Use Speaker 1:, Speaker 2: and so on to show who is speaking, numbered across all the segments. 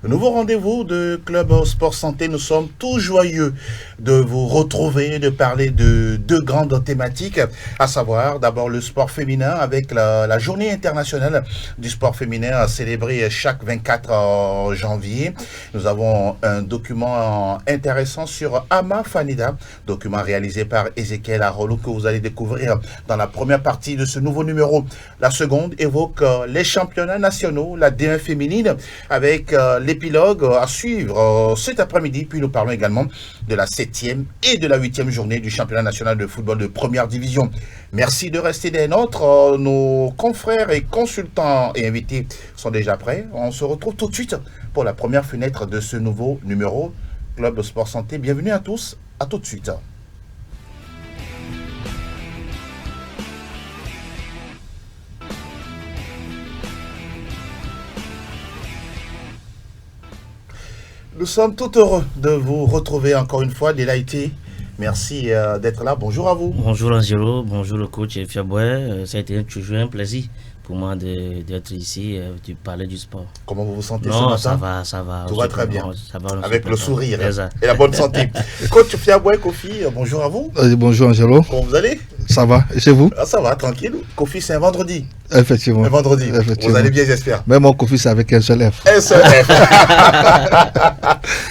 Speaker 1: Nouveau rendez-vous de Club Sport Santé. Nous sommes tout joyeux de vous retrouver, de parler de deux grandes thématiques, à savoir d'abord le sport féminin avec la journée internationale du sport féminin célébrée chaque 24 janvier. Nous avons un document intéressant sur Ama Fanida, document réalisé par Ezekiel Arolo que vous allez découvrir dans la première partie de ce nouveau numéro. La seconde évoque les championnats nationaux, la D1 féminine avec l'épilogue à suivre cet après-midi. Puis nous parlons également de la 7e et de la 8e journée du championnat national de football de première division. Merci de rester des nôtres. Nos confrères et consultants et invités sont déjà prêts. On se retrouve tout de suite pour la première fenêtre de ce nouveau numéro Club Sport Santé. Bienvenue à tous. À tout de suite. Nous sommes tout heureux de vous retrouver encore une fois, Délaïté. Merci d'être là. Bonjour à vous.
Speaker 2: Bonjour Angelo, bonjour le coach Fiaboué. Ça a été toujours un plaisir pour moi d'être ici, de parler du sport.
Speaker 1: Comment vous vous sentez ce matin?
Speaker 2: Ça va.
Speaker 1: Tout va très bien.
Speaker 2: Ça va,
Speaker 1: avec le sourire et la bonne santé. Coach Fiaboué, Kofi, bonjour à vous.
Speaker 3: Bonjour Angelo.
Speaker 1: Comment vous allez?
Speaker 3: Ça va, et chez vous?
Speaker 1: Ça va, tranquille. Kofi, c'est un vendredi.
Speaker 3: Effectivement.
Speaker 1: Un vendredi.
Speaker 3: Effectivement.
Speaker 1: Vous allez bien, j'espère.
Speaker 3: Même mon Kofi, c'est avec un seul F.
Speaker 1: Un seul F.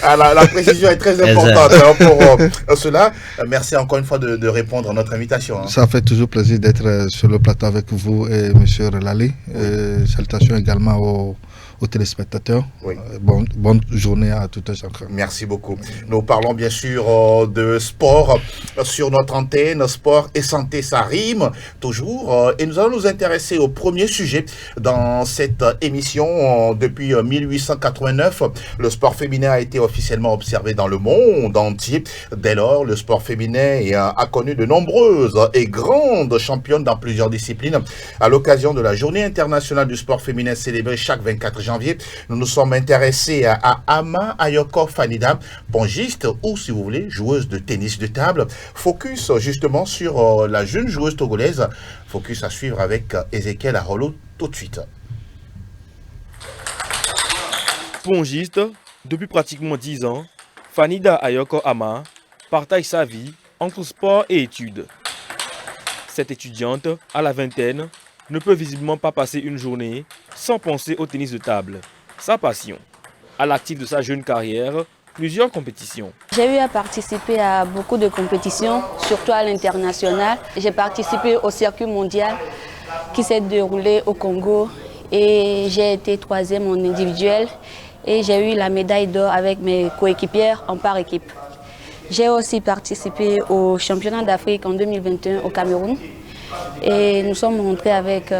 Speaker 1: La précision est très importante pour cela. Merci encore une fois de répondre à notre invitation.
Speaker 3: Ça fait toujours plaisir d'être sur le plateau avec vous et M. Relali. Salutations également aux téléspectateurs.
Speaker 1: Oui.
Speaker 3: Bonne journée à tout un chacun.
Speaker 1: Merci beaucoup. Nous parlons bien sûr de sport sur notre antenne. Sport et santé, ça rime toujours. Et nous allons nous intéresser au premier sujet dans cette émission. Depuis 1889, le sport féminin a été officiellement observé dans le monde entier. Dès lors, le sport féminin a connu de nombreuses et grandes championnes dans plusieurs disciplines. À l'occasion de la Journée internationale du sport féminin célébrée chaque 24 janvier, nous nous sommes intéressés à Ama Ayoko Fanida, pongiste ou, si vous voulez, joueuse de tennis de table. Focus justement sur la jeune joueuse togolaise. Focus à suivre avec Ezekiel Arolo tout de suite.
Speaker 4: Pongiste, depuis pratiquement 10 ans, Fanida Ayoko Ama partage sa vie entre sport et études. Cette étudiante, à la vingtaine, ne peut visiblement pas passer une journée sans penser au tennis de table, sa passion. À l'actif de sa jeune carrière, plusieurs compétitions.
Speaker 5: J'ai eu à participer à beaucoup de compétitions, surtout à l'international. J'ai participé au circuit mondial qui s'est déroulé au Congo et j'ai été 3e en individuel et j'ai eu la médaille d'or avec mes coéquipières en par équipe. J'ai aussi participé au championnat d'Afrique en 2021 au Cameroun. Et nous sommes rentrés avec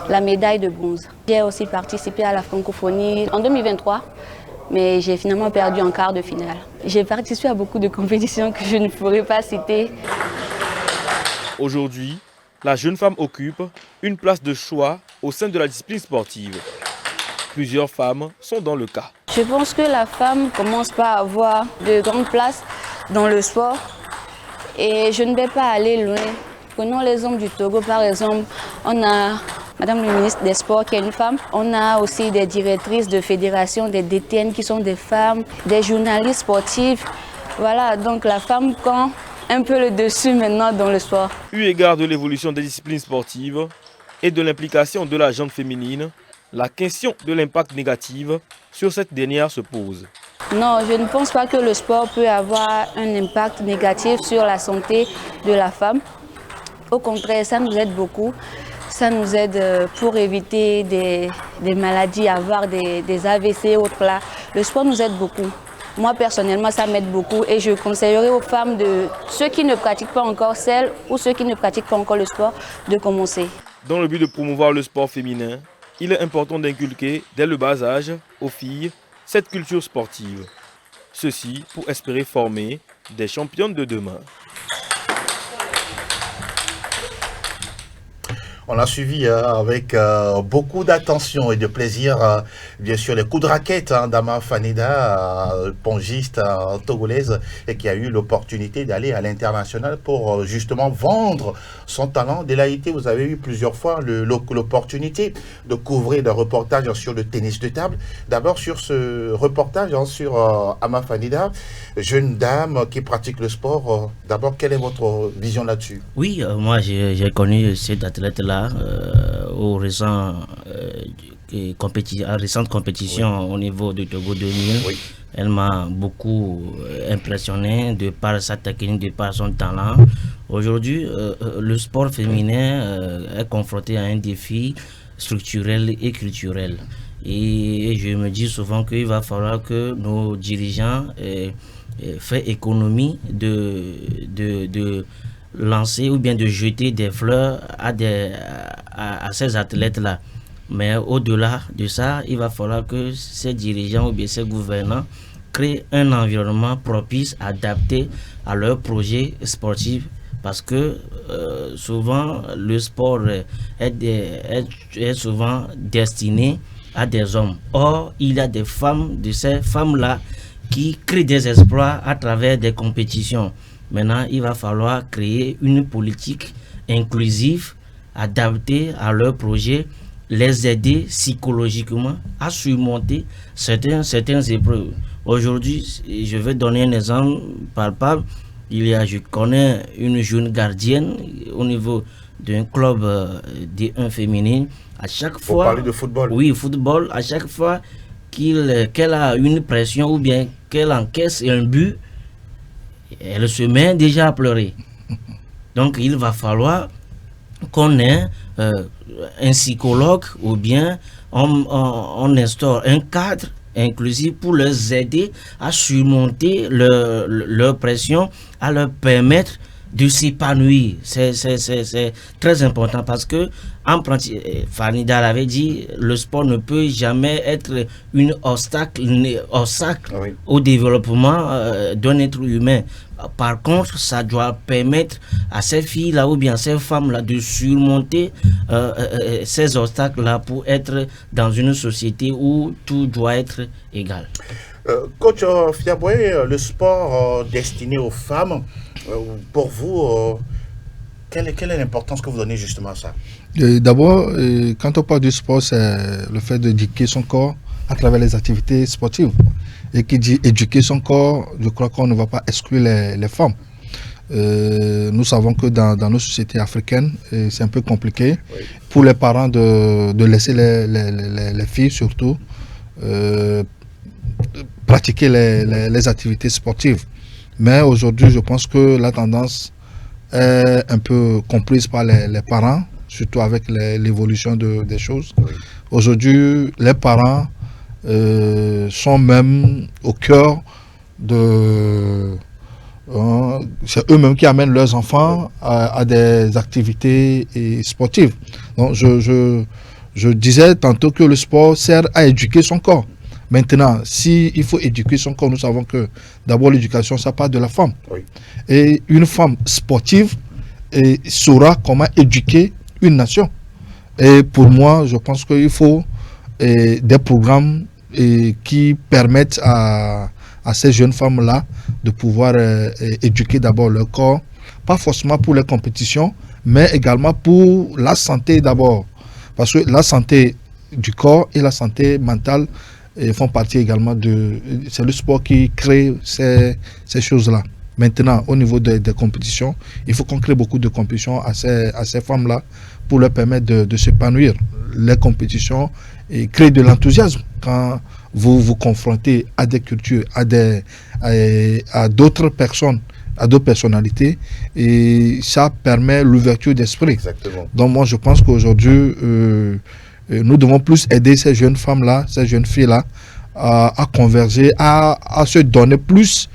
Speaker 5: la médaille de bronze. J'ai aussi participé à la francophonie en 2023, mais j'ai finalement perdu en quart de finale. J'ai participé à beaucoup de compétitions que je ne pourrais pas citer.
Speaker 4: Aujourd'hui, la jeune femme occupe une place de choix au sein de la discipline sportive. Plusieurs femmes sont dans le cas.
Speaker 5: Je pense que la femme commence par avoir de grandes places dans le sport et je ne vais pas aller loin. Prenons l'exemple du Togo, par exemple, on a Madame le ministre des Sports qui est une femme. On a aussi des directrices de fédération, des DTN qui sont des femmes, des journalistes sportifs. Voilà, donc la femme prend un peu le dessus maintenant dans le sport.
Speaker 4: Eu égard de l'évolution des disciplines sportives et de l'implication de la gente féminine, la question de l'impact négatif sur cette dernière se pose.
Speaker 5: Non, je ne pense pas que le sport peut avoir un impact négatif sur la santé de la femme. Au contraire, ça nous aide beaucoup. Ça nous aide pour éviter des maladies, avoir des AVC et autres là. Le sport nous aide beaucoup. Moi, personnellement, ça m'aide beaucoup et je conseillerais aux femmes, ceux qui ne pratiquent pas encore celles ou ceux qui ne pratiquent pas encore le sport, de commencer.
Speaker 4: Dans le but de promouvoir le sport féminin, il est important d'inculquer dès le bas âge aux filles cette culture sportive. Ceci pour espérer former des championnes de demain.
Speaker 1: On a suivi avec beaucoup d'attention et de plaisir, bien sûr, les coups de raquette d'Ama Fanida, pongiste togolaise, et qui a eu l'opportunité d'aller à l'international pour justement vendre son talent. Delaïté, vous avez eu plusieurs fois l'opportunité de couvrir des reportages sur le tennis de table. D'abord sur ce reportage sur Ama Fanida, jeune dame qui pratique le sport. D'abord, quelle est votre vision là-dessus?
Speaker 2: Oui, moi j'ai connu cette athlète-là aux récentes compétitions au niveau de Togo 2000.
Speaker 1: Oui.
Speaker 2: Elle m'a beaucoup impressionné de par sa technique, de par son talent. Aujourd'hui, le sport féminin est confronté à un défi structurel et culturel. Et je me dis souvent qu'il va falloir que nos dirigeants fassent économie de lancer ou bien de jeter des fleurs à ces athlètes-là. Mais au-delà de ça, il va falloir que ces dirigeants ou bien ces gouvernants créent un environnement propice, adapté à leurs projets sportifs. Parce que souvent, le sport est souvent destiné à des hommes. Or, il y a des femmes, de ces femmes-là, qui créent des exploits à travers des compétitions. Maintenant, il va falloir créer une politique inclusive, adaptée à leurs projets, les aider psychologiquement à surmonter certaines épreuves. Aujourd'hui, je vais donner un exemple palpable. Je connais une jeune gardienne au niveau d'un club D1 féminin. À chaque fois,
Speaker 1: Vous parlez de football?
Speaker 2: Oui, football. À chaque fois qu'elle a une pression ou bien qu'elle encaisse un but, elle se met déjà à pleurer. Donc, il va falloir qu'on ait un psychologue ou bien on instaure un cadre inclusif pour les aider à surmonter leur pression, à leur permettre de s'épanouir. C'est très important parce que Fanida l'avait dit, le sport ne peut jamais être un obstacle
Speaker 1: Oui.
Speaker 2: au développement d'un être humain. Par contre, ça doit permettre à ces filles-là ou bien à ces femmes-là de surmonter ces obstacles-là pour être dans une société où tout doit être égal.
Speaker 1: Coach Fiaboué, le sport destiné aux femmes, pour vous, quelle est l'importance que vous donnez justement à ça?
Speaker 3: D'abord, quand on parle du sport, c'est le fait d'éduquer son corps à travers les activités sportives. Et qui dit éduquer son corps, je crois qu'on ne va pas exclure les femmes. Nous savons que dans nos sociétés africaines, c'est un peu compliqué pour les parents de laisser les filles surtout pratiquer les activités sportives. Mais aujourd'hui, je pense que la tendance est un peu comprise par les parents, surtout avec l'évolution des choses. Aujourd'hui, les parents sont même au cœur de... c'est eux-mêmes qui amènent leurs enfants à des activités sportives. Donc, je disais tantôt que le sport sert à éduquer son corps. Maintenant, s'il faut éduquer son corps, nous savons que d'abord l'éducation, ça part de la femme.
Speaker 1: Oui.
Speaker 3: Et une femme sportive saura comment éduquer une nation. Et pour moi, je pense qu'il faut des programmes qui permettent à ces jeunes femmes-là de pouvoir éduquer d'abord leur corps, pas forcément pour les compétitions, mais également pour la santé d'abord. Parce que la santé du corps et la santé mentale font partie également c'est le sport qui crée ces choses-là. Maintenant, au niveau des compétitions, il faut qu'on crée beaucoup de compétitions à ces femmes-là pour leur permettre de s'épanouir. Les compétitions créent de l'enthousiasme quand vous vous confrontez à des cultures, à d'autres personnes, à d'autres personnalités, et ça permet l'ouverture d'esprit.
Speaker 1: Exactement.
Speaker 3: Donc moi, je pense qu'aujourd'hui, nous devons plus aider ces jeunes femmes-là, ces jeunes filles-là, à converger, à se donner plus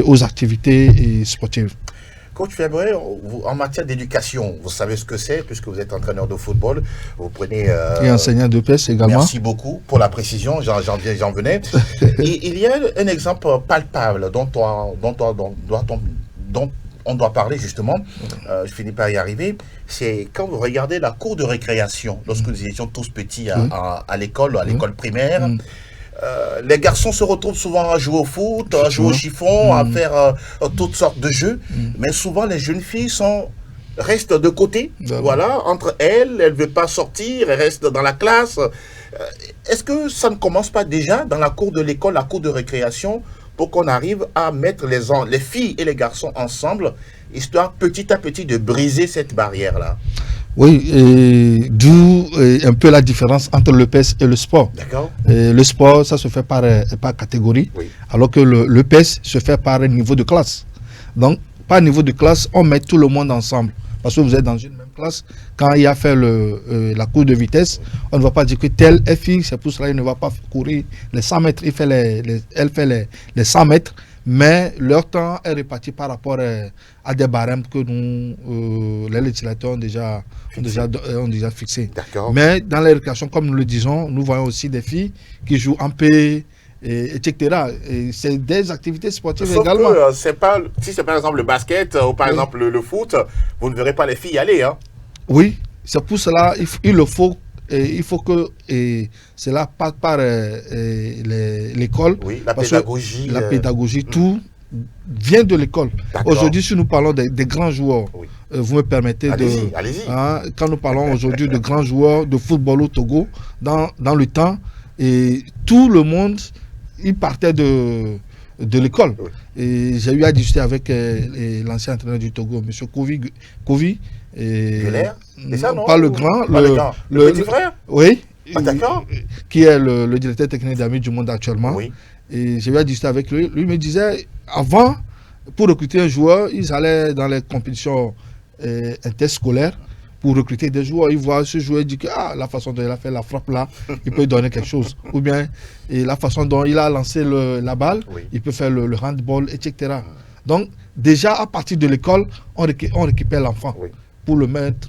Speaker 3: aux activités sportives.
Speaker 1: Coach Fiaboué, en matière d'éducation, vous savez ce que c'est, puisque vous êtes entraîneur de football, vous prenez...
Speaker 3: et enseignant de PS également.
Speaker 1: Merci beaucoup pour la précision, j'en venais. Et il y a un exemple palpable dont on doit parler justement, je finis par y arriver, c'est quand vous regardez la cour de récréation, lorsque nous étions tous petits à l'école primaire, les garçons se retrouvent souvent à jouer au foot, à jouer au chiffon, à faire toutes sortes de jeux, mais souvent les jeunes filles restent de côté, voilà, entre elles ne veulent pas sortir, elles restent dans la classe. Est-ce que ça ne commence pas déjà dans la cour de l'école, la cour de récréation, pour qu'on arrive à mettre les filles et les garçons ensemble, histoire petit à petit de briser cette barrière-là?
Speaker 3: Oui, d'où un peu la différence entre le PES et le sport.
Speaker 1: D'accord.
Speaker 3: Le sport, ça se fait par catégorie, alors que le PES se fait par niveau de classe. Donc, par niveau de classe, on met tout le monde ensemble. Parce que vous êtes dans une même classe, quand il a fait la course de vitesse, on ne va pas dire que telle est fille, c'est pour cela qu'il ne va pas courir les 100 mètres, elle fait les 100 mètres, mais leur temps est réparti par rapport à des barèmes que nous, les législateurs ont déjà fixés. Mais dans les récréations, comme nous le disons, nous voyons aussi des filles qui jouent en paix, etc. C'est des activités sportives.
Speaker 1: Sauf
Speaker 3: également.
Speaker 1: Que, si c'est par exemple le basket ou par exemple le foot, vous ne verrez pas les filles y aller. Hein?
Speaker 3: Oui, c'est pour cela il faut que cela passe par l'école.
Speaker 1: Oui, la pédagogie.
Speaker 3: La pédagogie, tout vient de l'école. Aujourd'hui, si nous parlons des grands joueurs, vous me permettez
Speaker 1: allez-y.
Speaker 3: Quand nous parlons aujourd'hui de grands joueurs de football au Togo, dans le temps, et tout le monde, il partait de l'école. Et j'ai eu à discuter avec l'ancien entraîneur du Togo, M. Kovi.
Speaker 1: C'est ça, non?
Speaker 3: Pas le grand,
Speaker 1: le petit frère?
Speaker 3: Oui.
Speaker 1: D'accord.
Speaker 3: Qui est le directeur technique d'Amis du Monde actuellement.
Speaker 1: Oui.
Speaker 3: Et j'ai eu à discuter avec lui. Lui me disait, avant, pour recruter un joueur, ils allaient dans les compétitions interscolaires pour recruter des joueurs. Ils voient ce joueur et disent que la façon dont il a fait la frappe là, il peut donner quelque chose. Ou bien la façon dont il a lancé la balle, il peut faire le handball, etc. Donc, déjà, à partir de l'école, on récupère l'enfant pour le mettre,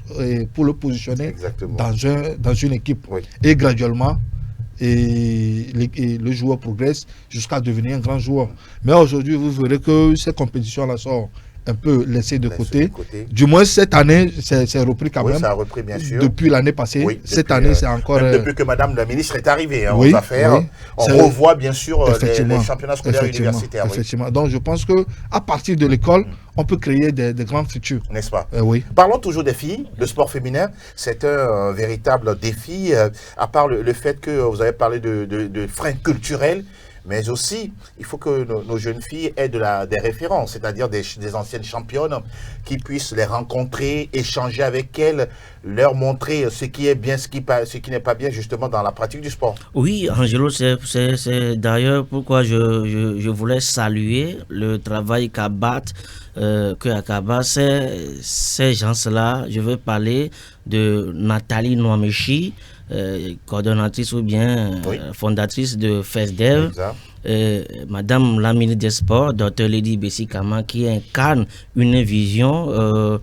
Speaker 3: pour le positionner dans une équipe. Et graduellement, le joueur progresse jusqu'à devenir un grand joueur. Mais aujourd'hui, vous verrez que ces compétitions-là sont un peu laissées de côté. Du moins, cette année, c'est repris quand même.
Speaker 1: Ça a repris, bien sûr.
Speaker 3: Depuis l'année passée. Cette année, c'est encore...
Speaker 1: Même depuis que Madame la ministre est arrivée aux affaires, on revoit bien sûr les championnats scolaires universitaires.
Speaker 3: Effectivement. Donc, je pense qu'à partir de l'école, on peut créer des grands futurs.
Speaker 1: N'est-ce pas?
Speaker 3: Oui.
Speaker 1: Parlons toujours des filles. Le sport féminin, c'est un véritable défi. À part le fait que vous avez parlé de freins culturels, mais aussi, il faut que nos jeunes filles aient des références, c'est-à-dire des anciennes championnes qui puissent les rencontrer, échanger avec elles, leur montrer ce qui est bien, ce qui n'est pas bien justement dans la pratique du sport.
Speaker 2: Oui, Angelo, c'est d'ailleurs pourquoi je voulais saluer le travail qu'Abat, ces gens-là. Je veux parler de Nathalie Noamechi, coordonnatrice ou bien fondatrice de FESDEV, Madame la ministre des Sports, Dr Lady Bessie Kama, qui incarne une vision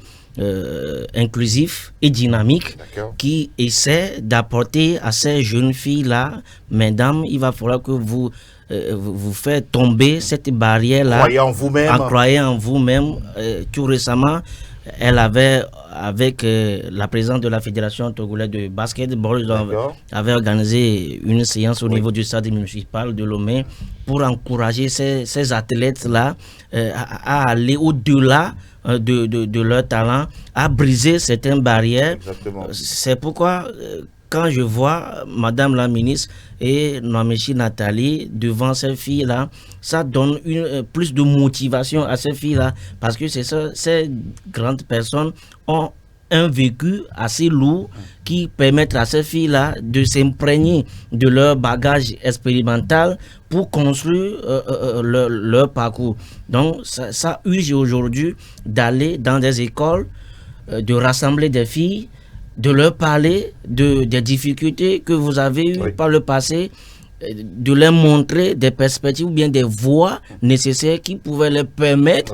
Speaker 2: inclusif et dynamique qui essaie d'apporter à ces jeunes filles-là, mesdames, il va falloir que vous faites tomber cette barrière-là.
Speaker 1: Croyez en vous-même.
Speaker 2: Croyez en vous-même. Tout récemment, elle avait, avec la présidente de la Fédération togolaise de basketball, avait organisé une séance au niveau du stade municipal de Lomé pour encourager ces athlètes-là à aller au-delà de leur talent, à briser certaines barrières. C'est pourquoi quand je vois Madame la ministre et Noamechi Nathalie devant ces filles-là, ça donne plus de motivation à ces filles-là, parce que ces grandes personnes ont un vécu assez lourd qui permet à ces filles-là de s'imprégner de leur bagage expérimental pour construire leur parcours. Donc, ça use aujourd'hui d'aller dans des écoles, de rassembler des filles, de leur parler des difficultés que vous avez eues par le passé, de leur montrer des perspectives ou bien des voies nécessaires qui pouvaient leur permettre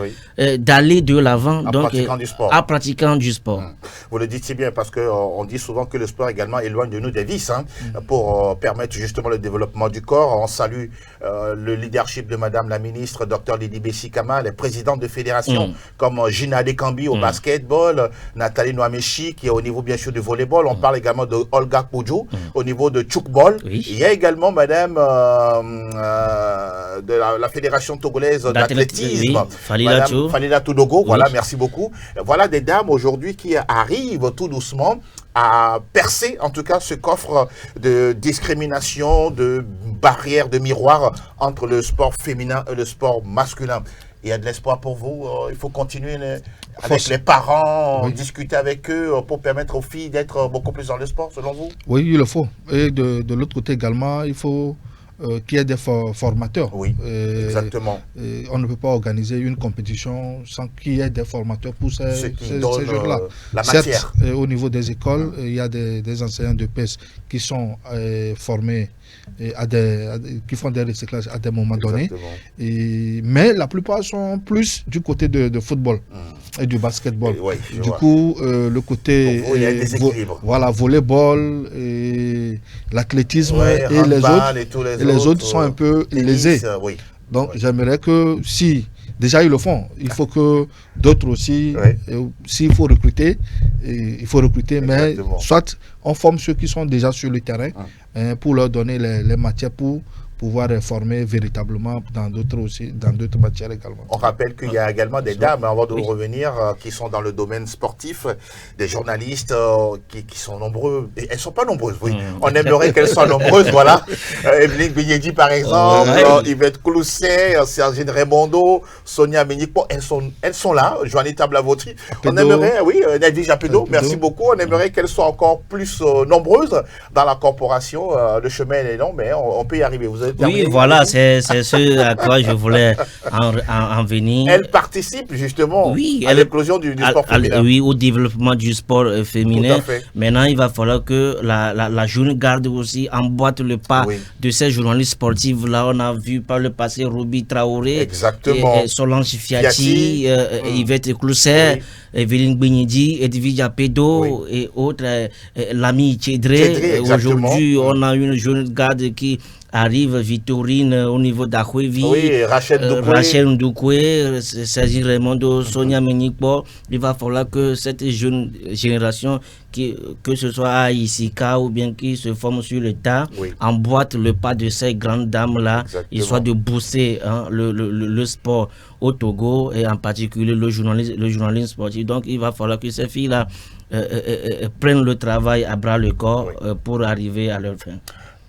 Speaker 2: d'aller de l'avant en pratiquant du sport.
Speaker 1: Vous le dites si bien parce qu'on dit souvent que le sport également éloigne de nous des vices pour permettre justement le développement du corps. On salue le leadership de Madame la ministre, Dr Lydie Bessi-Kama, les présidents de fédérations comme Gina Dekambi au basketball, Nathalie Noamechi qui est au niveau bien sûr du volleyball. On parle également de Olga Koudjou au niveau de tchoukball. Il y a également Madame de la fédération togolaise d'athlétisme, Falila Toudogo, voilà, merci beaucoup. Voilà des dames aujourd'hui qui arrivent tout doucement à percer en tout cas ce coffre de discrimination, de barrières, de miroirs entre le sport féminin et le sport masculin. Il y a de l'espoir pour vous, il faut continuer avec les parents, discuter avec eux pour permettre aux filles d'être beaucoup plus dans le sport, selon vous?
Speaker 3: Oui, il le faut. Et de l'autre côté également, il faut qu'il y ait des formateurs.
Speaker 1: Oui, exactement.
Speaker 3: On ne peut pas organiser une compétition sans qu'il y ait des formateurs pour ces jours-là.
Speaker 1: La matière.
Speaker 3: Certes, au niveau des écoles, il y a des enseignants de PES qui sont formés qui font des recyclages à des moments donnés. Mais la plupart sont plus du côté de football et du basketball. Du coup, le côté volleyball, l'athlétisme et les autres sont un peu lésés. Donc j'aimerais que si déjà ils le font, il faut que d'autres aussi, s'il faut recruter, mais soit on forme ceux qui sont déjà sur le terrain pour leur donner les matières pour pouvoir former véritablement dans d'autres matières également.
Speaker 1: On rappelle qu'il y a également des dames, avant de revenir, qui sont dans le domaine sportif, des journalistes qui sont nombreux. Et elles ne sont pas nombreuses, On aimerait qu'elles soient nombreuses, voilà. Evelyne Bignedi, par exemple, Yvette Clousset, Sergine Raimondo, Sonia Ménico, elles sont là, Juanita Blavotri. On aimerait, Nadine Japedo, merci beaucoup. On aimerait qu'elles soient encore plus nombreuses dans la corporation. Le chemin est long, mais on peut y arriver.
Speaker 2: Oui, voilà, c'est ce à quoi je voulais en venir.
Speaker 1: Elle participe justement à l'éclosion du sport féminin.
Speaker 2: Oui, au développement du sport féminin. Maintenant, il va falloir que la jeune garde aussi emboîte le pas de ces journalistes sportifs. Là, on a vu par le passé Roby Traoré, Solange Fiati, Yvette Clousset, Evelyne Bignedi, Edwige Japedo et autres, l'ami Tchédré. Aujourd'hui, on a une jeune garde qui arrive, Victorine au niveau d'Akhwevi, Rachel Ndoukwé, Sergi Raimondo, Sonia Ménico. Il va falloir que cette jeune génération, que ce soit à Isika ou bien qui se forme sur le tas, emboîte le pas de ces grandes dames-là, histoire de booster le sport au Togo et en particulier le journalisme sportif. Donc il va falloir que ces filles-là prennent le travail à bras le corps pour arriver à leur fin.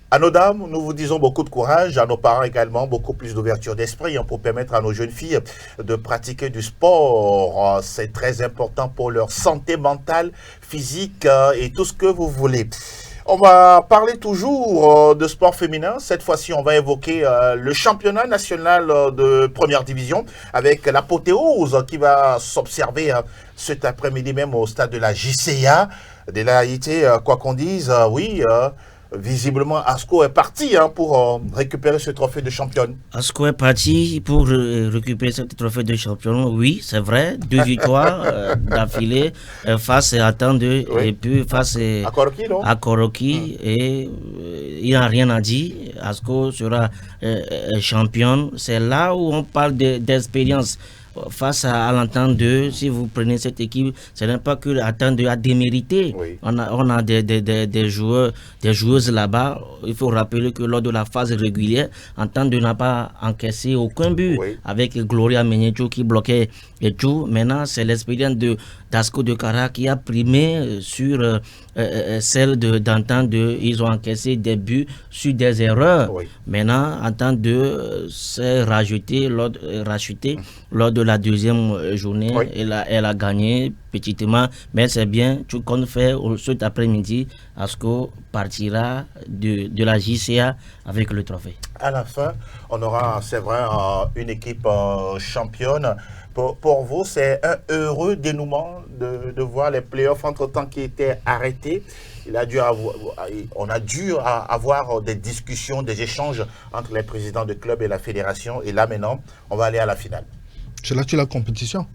Speaker 1: À nos dames, nous vous disons beaucoup de courage, à nos parents également, beaucoup plus d'ouverture d'esprit pour permettre à nos jeunes filles de pratiquer du sport. C'est très important pour leur santé mentale, physique et tout ce que vous voulez. On va parler toujours de sport féminin. Cette fois-ci, on va évoquer le championnat national de première division avec l'apothéose qui va s'observer cet après-midi même au stade de la JCA. De la IT, quoi qu'on dise, visiblement, Asco est parti pour récupérer ce trophée de championne.
Speaker 2: Asco est parti pour récupérer ce trophée de championne, oui, c'est vrai. 2 victoires d'affilée face à Tandeux et puis face à Koroki. Et il n'y a rien à dire. Asco sera championne. C'est là où on parle d'expérience. Face à l'entente de, si vous prenez cette équipe, ce n'est pas que l'entente a démérité. On a des joueurs, des joueuses là-bas. Il faut rappeler que lors de la phase régulière, entente n'a pas encaissé aucun but avec Gloria Menyecho qui bloquait et tout. Maintenant, c'est l'expérience d'Asco de Kara qui a primé sur celle d'entente de. Ils ont encaissé des buts sur des erreurs. Maintenant, entente de s'est racheté lors de la deuxième journée. Elle a gagné petitement, mais c'est bien. Tout compte fait, cet après-midi, Asco partira de la JCA avec le trophée.
Speaker 1: à la fin, on aura, c'est vrai, une équipe championne. Pour vous, c'est un heureux dénouement de voir les playoffs entre-temps qui étaient arrêtés. On a dû avoir des discussions, des échanges entre les présidents de club et la fédération. Et là, maintenant, on va aller à la finale.
Speaker 3: C'est là que la compétition.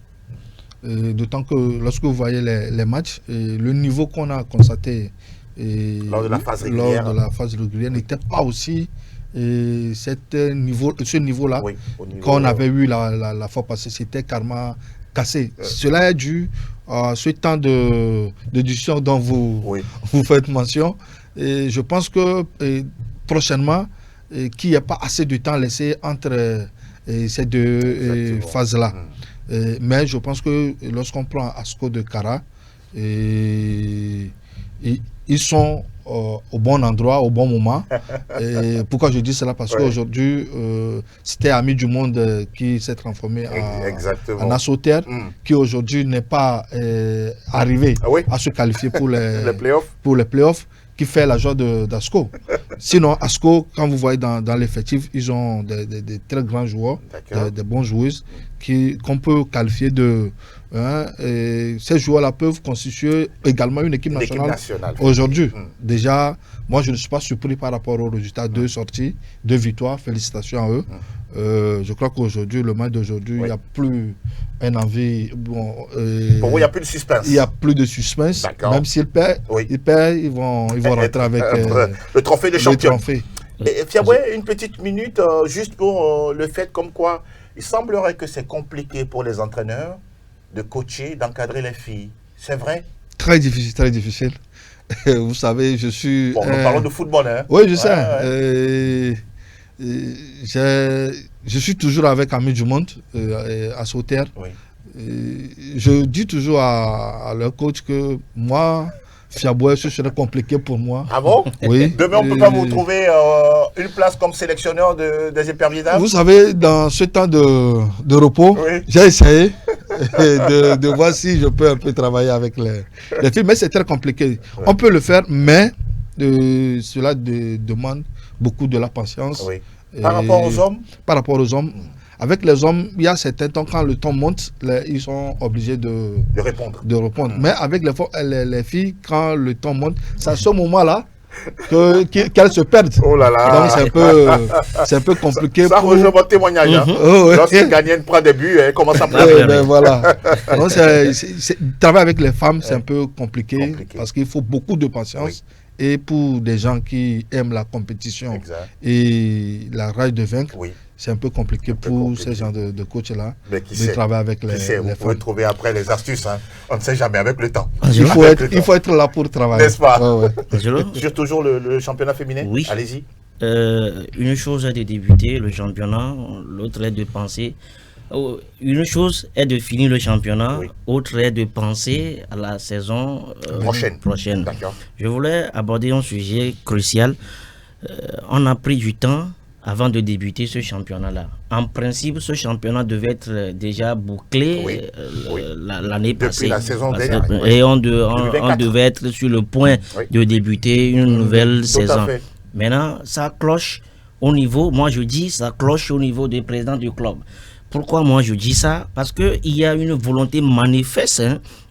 Speaker 3: D'autant que lorsque vous voyez les matchs, le niveau qu'on a constaté
Speaker 1: lors de la phase
Speaker 3: régulière n'était pas aussi ce niveau-là qu'on avait eu la fois passée. C'était carrément cassé. Cela est dû à ce temps de discussion dont vous faites mention. Et je pense que prochainement, qu'il n'y a pas assez de temps laissé entre ces deux phases-là. Mais je pense que lorsqu'on prend ASCO de Kara, ils sont au bon endroit, au bon moment. Et pourquoi je dis cela? Parce qu'aujourd'hui, c'était Amis du Monde qui s'est transformé en Assoter, qui aujourd'hui n'est pas arrivé à se qualifier pour les playoffs, qui fait la joie d'ASCO. Sinon, ASCO, quand vous voyez dans l'effectif, ils ont des très grands joueurs, des bons joueuses qu'on peut qualifier de... ces joueurs-là peuvent constituer également une équipe nationale. Aujourd'hui, déjà, moi je ne suis pas surpris par rapport aux résultats, 2 sorties, 2 victoires, félicitations à eux. Je crois qu'aujourd'hui, le match d'aujourd'hui, il n'y a plus un envie.
Speaker 1: Pour vous, il n'y a plus de suspense.
Speaker 3: Il n'y a plus de suspense. Même s'ils perdent, ils vont rentrer avec
Speaker 1: le trophée de champion.
Speaker 3: Et
Speaker 1: Fiaboué, une petite minute, juste pour le fait comme quoi il semblerait que c'est compliqué pour les entraîneurs de coacher, d'encadrer les filles. C'est vrai?
Speaker 3: Très difficile, très difficile. Vous savez, je suis...
Speaker 1: Bon, nous parlons de football, hein?
Speaker 3: Oui, je sais. Je suis toujours avec Amis du Monde à Sauterre. Je dis toujours à leur coach que moi, Fiaboué, ce serait compliqué pour moi.
Speaker 1: Ah bon?
Speaker 3: Oui.
Speaker 1: Demain, on ne peut pas vous trouver une place comme sélectionneur des éperviers.
Speaker 3: Vous savez, dans ce temps de repos, j'ai essayé de voir si je peux un peu travailler avec les filles, mais c'est très compliqué. On peut le faire, mais cela demande beaucoup de la patience.
Speaker 1: Par rapport aux hommes?
Speaker 3: Par rapport aux hommes. Avec les hommes, il y a certains temps, quand le temps monte, ils sont obligés de répondre. Mais avec les filles, quand le temps monte, c'est à ce moment-là qu'elles se perdent.
Speaker 1: Oh là là.
Speaker 3: Donc c'est un peu compliqué.
Speaker 1: Ça rejoint votre témoignage. Lorsqu'une gagnante prend des buts, elle commence à pleurer.
Speaker 3: Voilà. Donc travailler avec les femmes, c'est un peu compliqué parce qu'il faut beaucoup de patience. Et pour des gens qui aiment la compétition et la rage de vaincre, c'est un peu compliqué pour ces gens de coachs-là de travailler avec les femmes.
Speaker 1: Vous pouvez trouver après les astuces. On ne sait jamais avec le temps.
Speaker 3: Il faut être là pour travailler.
Speaker 1: N'est-ce pas? Sur toujours le championnat féminin?
Speaker 2: Oui.
Speaker 1: Allez-y.
Speaker 2: Une chose est de débuter le championnat, l'autre est de penser. Une chose est de finir le championnat, autre est de penser à la saison prochaine. Je voulais aborder un sujet crucial. On a pris du temps avant de débuter ce championnat-là. En principe, ce championnat devait être déjà bouclé l'année passée.
Speaker 1: Depuis la saison dernière.
Speaker 2: Et on devait être sur le point de débuter une nouvelle saison. Maintenant, ça cloche au niveau, moi je dis, ça cloche au niveau des présidents du club. Pourquoi moi je dis ça? Parce qu'il y a une volonté manifeste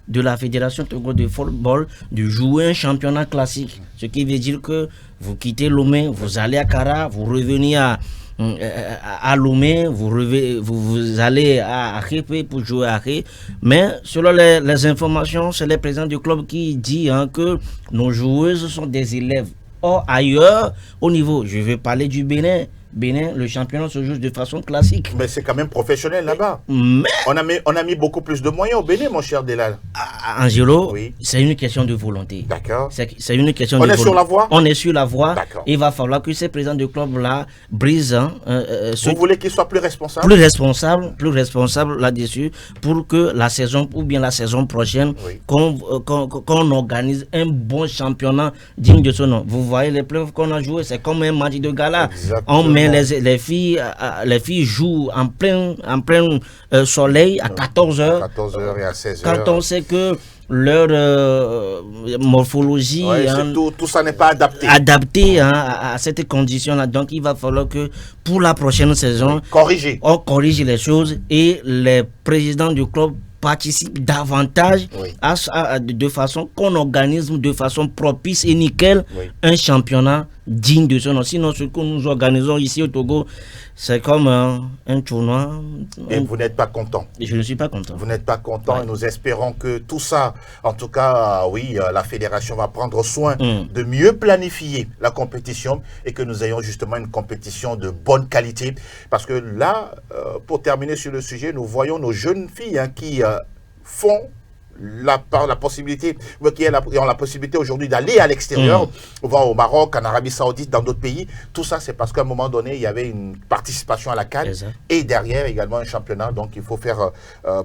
Speaker 2: de la Fédération Togo de football de jouer un championnat classique. Ce qui veut dire que vous quittez Lomé, vous allez à Kara, vous revenez à Lomé, vous allez à Akhépé pour jouer à Akhé. Mais selon les informations, c'est le président du club qui dit que nos joueuses sont des élèves. Or, ailleurs, au niveau, je vais parler du Bénin, le championnat se joue de façon classique.
Speaker 1: Mais c'est quand même professionnel là-bas.
Speaker 2: Mais
Speaker 1: on a mis beaucoup plus de moyens au Bénin, mon cher Delal.
Speaker 2: Angelo, c'est une question de volonté.
Speaker 1: D'accord.
Speaker 2: C'est une question de volonté.
Speaker 1: On est sur la voie?
Speaker 2: On est sur la voie. Il va falloir que ces présidents de club-là brisent.
Speaker 1: Vous voulez qu'ils soient plus responsables?
Speaker 2: Plus responsables là-dessus pour que la saison, ou bien la saison prochaine, qu'on organise un bon championnat digne de ce nom. Vous voyez les preuves qu'on a joué, c'est comme un match de gala. On met les filles jouent en plein soleil à 14h.
Speaker 1: 14h et à 16h.
Speaker 2: Quand on sait que leur morphologie.
Speaker 1: Ouais, tout ça n'est pas adapté.
Speaker 2: Adapté à cette condition-là. Donc, il va falloir que pour la prochaine saison, on corrige les choses et les présidents du club participent davantage de façon qu'on organise de façon propice et nickel un championnat digne de ce nom. Sinon, ce que nous organisons ici au Togo, c'est comme un tournoi.
Speaker 1: Et vous n'êtes pas content.
Speaker 2: Je ne suis pas content.
Speaker 1: Vous n'êtes pas content. Et nous espérons que tout ça, en tout cas, la fédération va prendre soin de mieux planifier la compétition et que nous ayons justement une compétition de bonne qualité. Parce que là, pour terminer sur le sujet, nous voyons nos jeunes filles qui font la possibilité, qui ont la possibilité aujourd'hui d'aller à l'extérieur, au Maroc, en Arabie Saoudite, dans d'autres pays. Tout ça, c'est parce qu'à un moment donné, il y avait une participation à la CAN et derrière également un championnat. Donc, il faut faire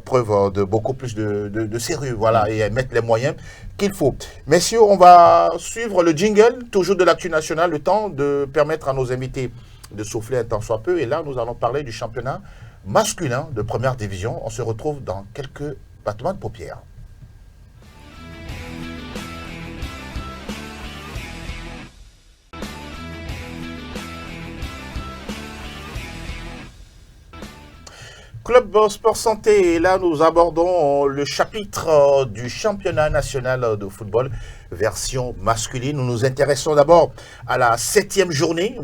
Speaker 1: preuve de beaucoup plus de sérieux, et mettre les moyens qu'il faut. Messieurs, on va suivre le jingle, toujours de l'actu nationale, le temps de permettre à nos invités de souffler un temps soit peu. Et là, nous allons parler du championnat masculin de première division. On se retrouve dans quelques battements de paupières. Club Sport Santé, et là nous abordons le chapitre du championnat national de football version masculine. Nous nous intéressons d'abord à la 7e journée,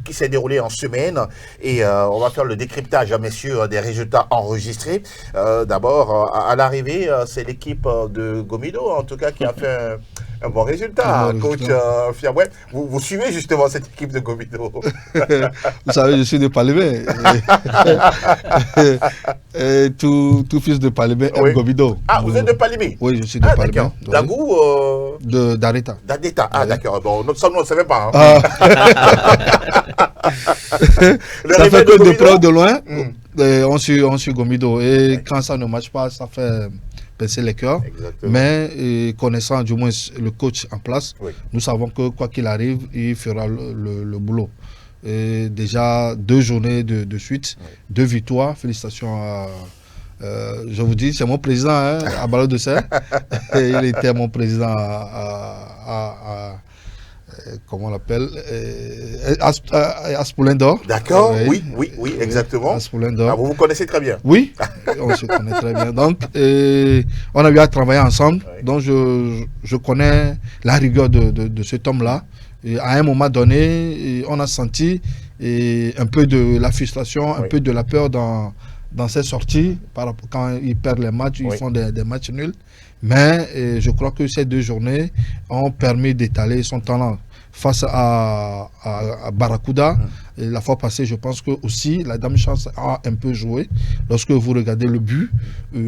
Speaker 1: qui s'est déroulée en semaine, et on va faire le décryptage, messieurs, des résultats enregistrés. D'abord, à l'arrivée, c'est l'équipe de Gomido, en tout cas, qui a fait un bon résultat. Coach Fiaboué, vous suivez justement cette équipe de Gomido.
Speaker 3: Vous savez, je suis de Palébé. Tout fils de Palébé aime Gomido.
Speaker 1: Ah, vous êtes de Palébé?
Speaker 3: Oui, je suis de Palébé.
Speaker 1: D'Agou
Speaker 3: d'Areta.
Speaker 1: D'Areta, d'accord. Bon, ça, nous, on ne savait pas.
Speaker 3: Ça fait que de près ou de loin, on suit Gomido. Et quand ça ne marche pas, ça fait pincer les cœurs. Mais connaissant du moins le coach en place, nous savons que quoi qu'il arrive, il fera le boulot. Et déjà 2 journées de suite, 2 victoires. Félicitations à... je vous dis, c'est mon président à Ballon de Serre. Il était mon président comment on l'appelle, Aspoulin d'Or.
Speaker 1: D'accord, oui, exactement.
Speaker 3: Aspoulin d'Or.
Speaker 1: Vous vous connaissez très bien.
Speaker 3: Oui, on se connaît très bien. Donc, on a eu à travailler ensemble. Donc, je connais la rigueur de cet homme-là. Et à un moment donné, on a senti un peu de la frustration, un peu de la peur dans ces sorties. Quand ils perdent les matchs, ils font des matchs nuls. Mais je crois que ces 2 journées ont permis d'étaler son talent face à Barracuda. Et la fois passée, je pense que aussi la Dame Chance a un peu joué. Lorsque vous regardez le but,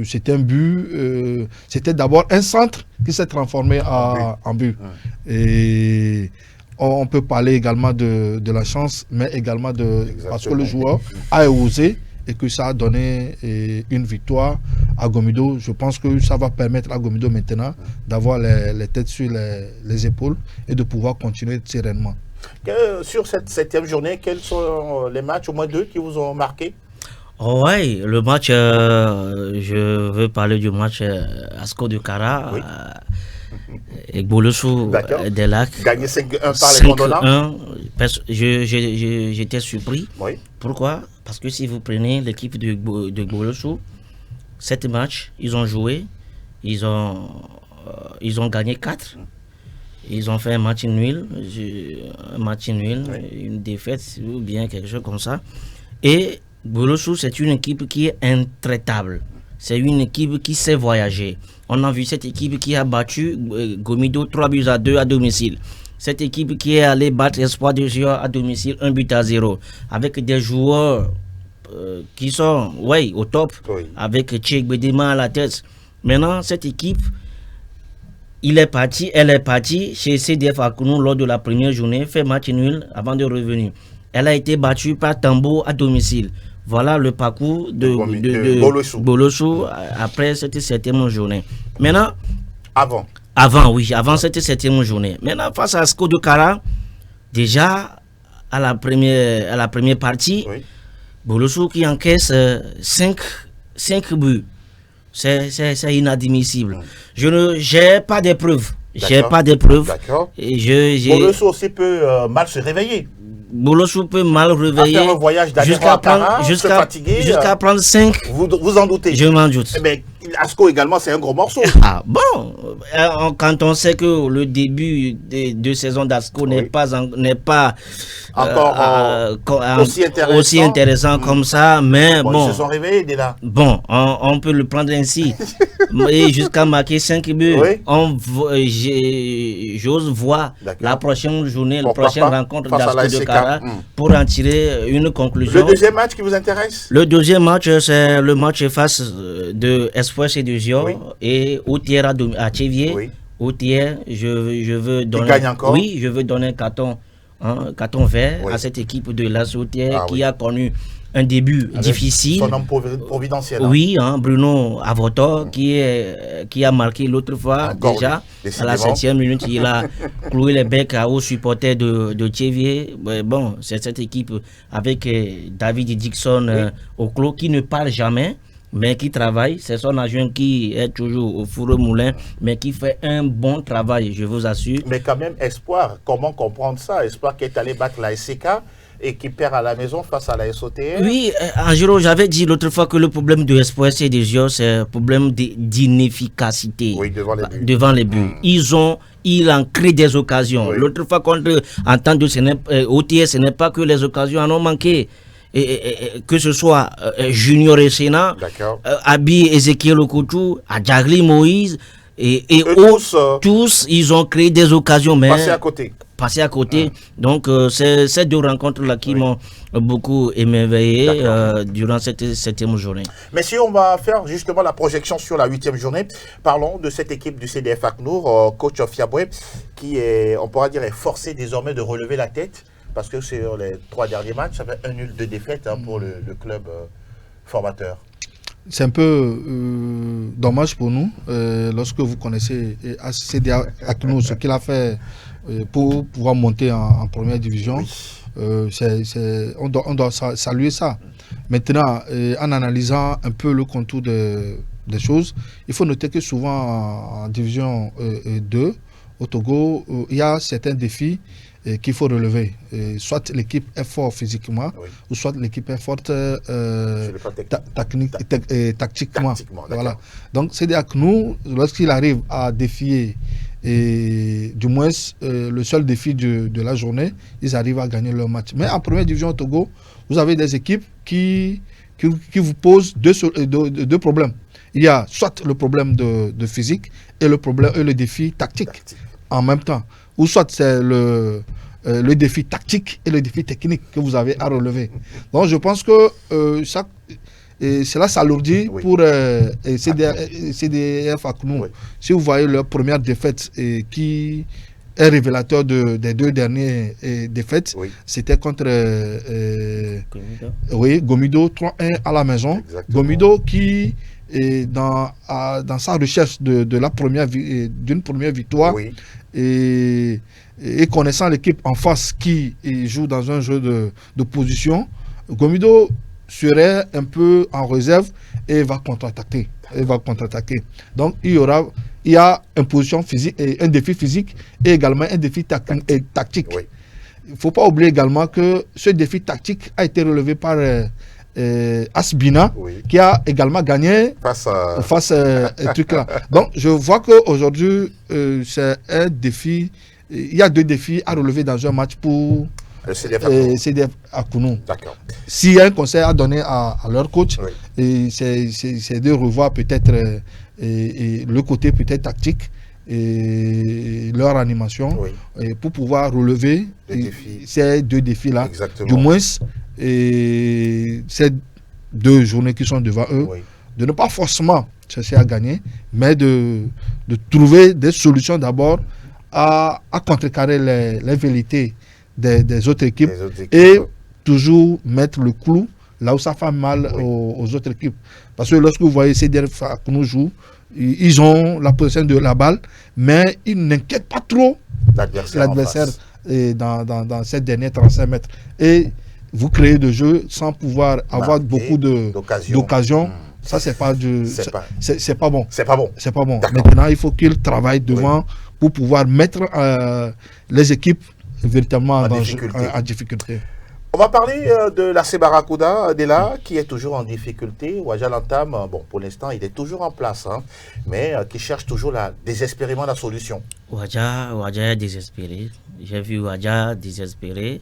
Speaker 3: c'était un but, c'était d'abord un centre qui s'est transformé en but. Et on peut parler également de la chance, mais également parce que le joueur a osé et que ça a donné une victoire à Gomido. Je pense que ça va permettre à Gomido maintenant d'avoir les têtes sur les épaules et de pouvoir continuer sereinement.
Speaker 1: Sur cette 7e journée, quels sont les matchs, au moins 2, qui vous ont marqué?
Speaker 2: Oui, le match, je veux parler du match Asco de Kara et Bolosou des Lacs.
Speaker 1: Gagné 5-1 par les Condonats.
Speaker 2: J'étais surpris. Pourquoi? Parce que si vous prenez l'équipe de Bolosou, 7 matchs, ils ont joué, ils ont gagné 4. Ils ont fait un match nul, une défaite ou bien quelque chose comme ça. Et Bolosou, c'est une équipe qui est intraitable. C'est une équipe qui sait voyager. On a vu cette équipe qui a battu Gomido 3-2 à domicile. Cette équipe qui est allée battre Espoir de Géant à domicile 1-0. Avec des joueurs qui sont au top. Avec Tchèque Bedema à la tête. Maintenant, cette équipe, elle est partie chez CDF Akounou lors de la première journée, fait match nul avant de revenir. Elle a été battue par Tambo à domicile. Voilà le parcours de Bolosou après cette 7e journée. Maintenant, avant cette 7e journée. Maintenant, face à Asco de Kara, déjà à la première partie, Bolosou qui encaisse 5 buts. C'est inadmissible. J'ai pas de preuves. J'ai
Speaker 1: D'accord.
Speaker 2: pas de preuves.
Speaker 1: D'accord.
Speaker 2: Et
Speaker 1: Bolosso aussi peut mal se réveiller.
Speaker 2: Bolosso peut mal réveiller.
Speaker 1: Faire un voyage d'aller
Speaker 2: jusqu'à prendre,
Speaker 1: se fatiguer.
Speaker 2: jusqu'à prendre 5.
Speaker 1: Vous en doutez.
Speaker 2: Je m'en doute.
Speaker 1: Mais Asco également, c'est un gros morceau.
Speaker 2: Ah bon, quand on sait que le début de saison d'Asco n'est pas encore aussi intéressant comme ça, mais bon.
Speaker 1: Ils se sont réveillés dès là.
Speaker 2: Bon, on peut le prendre ainsi. Et jusqu'à marquer 5 buts. J'ose voir la prochaine journée, la prochaine rencontre d'Asco de Kara pour en tirer une conclusion.
Speaker 1: Le deuxième match qui vous intéresse?
Speaker 2: Le deuxième match, c'est le match face de Espoir et de Gio et Outier à Tchévier. Outier, je veux donner.
Speaker 1: Il gagne encore?
Speaker 2: Oui, je veux donner un carton vert à cette équipe de la Outier qui a connu un début difficile.
Speaker 1: Son homme providentiel.
Speaker 2: Oui, Bruno Avoto qui a marqué l'autre fois déjà à la 7e minute. Il a cloué les becs aux supporters de Tchévier. Bon, c'est cette équipe avec David Dixon au clos qui ne parle jamais, mais qui travaille. C'est son agent qui est toujours au four au moulin, mais qui fait un bon travail, je vous assure.
Speaker 1: Mais quand même, Espoir, comment comprendre ça? Espoir qui est allé battre la SCK et qui perd à la maison face à la SOTR.
Speaker 2: Oui, Angelo, j'avais dit l'autre fois que le problème de Espoir et des JO, c'est un problème d'inefficacité devant les buts. Ils en créent des occasions. L'autre fois, contre entendre OTS, ce n'est pas que les occasions en ont manqué. Que ce soit Junior et Sénat, Abi Ezekiel Okoutou, Adjagli Moïse, et tous, ils ont créé des occasions, mais passer à côté. Donc, c'est ces deux rencontres-là qui m'ont beaucoup émerveillé durant cette 7e journée.
Speaker 1: Mais si on va faire justement la projection sur la 8e journée, parlons de cette équipe du CDF ACNOR, coach Fiaboué, qui est, on pourra dire, est forcé désormais de relever la tête, parce que sur les 3 derniers matchs, ça fait 1 nul de défaite pour le club formateur.
Speaker 3: C'est un peu dommage pour nous, lorsque vous connaissez CDF ACNOR, ce qu'il a fait pour pouvoir monter en première division. On doit saluer ça. Maintenant, en analysant un peu le contour des choses, il faut noter que souvent en division 2, au Togo, il y a certains défis qu'il faut relever. Soit l'équipe est forte physiquement, ou soit l'équipe est forte tactiquement. Voilà. Donc, c'est-à-dire que nous, lorsqu'il arrive à défier, et du moins le seul défi de la journée, ils arrivent à gagner leur match. Mais en première division au Togo, vous avez des équipes qui vous posent deux problèmes. Il y a soit le problème de physique et le défi tactique en même temps. Ou soit c'est le défi tactique et le défi technique que vous avez à relever. Donc je pense que cela s'alourdit pour CDF ACNOR. Si vous voyez leur première défaite qui est révélateur des 2 dernières défaites, c'était contre Gomido 3-1 à la maison. Exactement. Gomido qui dans sa recherche d'une première victoire et connaissant l'équipe en face qui joue dans un jeu de position, Gomido serait un peu en réserve et va contre-attaquer. Donc il y a une position physique et un défi physique et également un défi tactique. Il ne faut pas oublier également que ce défi tactique a été relevé par Asbina, qui a également gagné face à ce truc-là. Donc je vois qu'aujourd'hui, c'est un défi. Il y a 2 défis à relever dans un match pour CDF ACNOR. S'il y a un conseil à donner à leur coach, c'est de revoir peut-être le côté peut-être tactique et leur animation pour pouvoir relever ces 2 défis-là. Du moins, ces 2 journées qui sont devant eux, de ne pas forcément chercher à gagner, mais de trouver des solutions d'abord à contrecarrer les velléités des autres équipes et toujours mettre le clou là où ça fait mal aux autres équipes. Parce que lorsque vous voyez CDF ACNOR joue, ils ont la possession de la balle, mais ils n'inquiètent pas trop l'adversaire dans cette dernière 35 mètres. Et vous créez de jeu sans pouvoir avoir beaucoup d'occasions Ça, c'est pas du. C'est pas bon.
Speaker 1: C'est pas bon.
Speaker 3: C'est pas bon. Maintenant, il faut qu'il travaille devant pour pouvoir mettre les équipes véritablement en difficulté.
Speaker 1: On va parler de la Barracuda, Dela, qui est toujours en difficulté. Ouadja l'entame, bon, pour l'instant, il est toujours en place, hein, mais qui cherche toujours désespérément la solution.
Speaker 2: Ouadja est désespéré. J'ai vu Ouadja désespéré.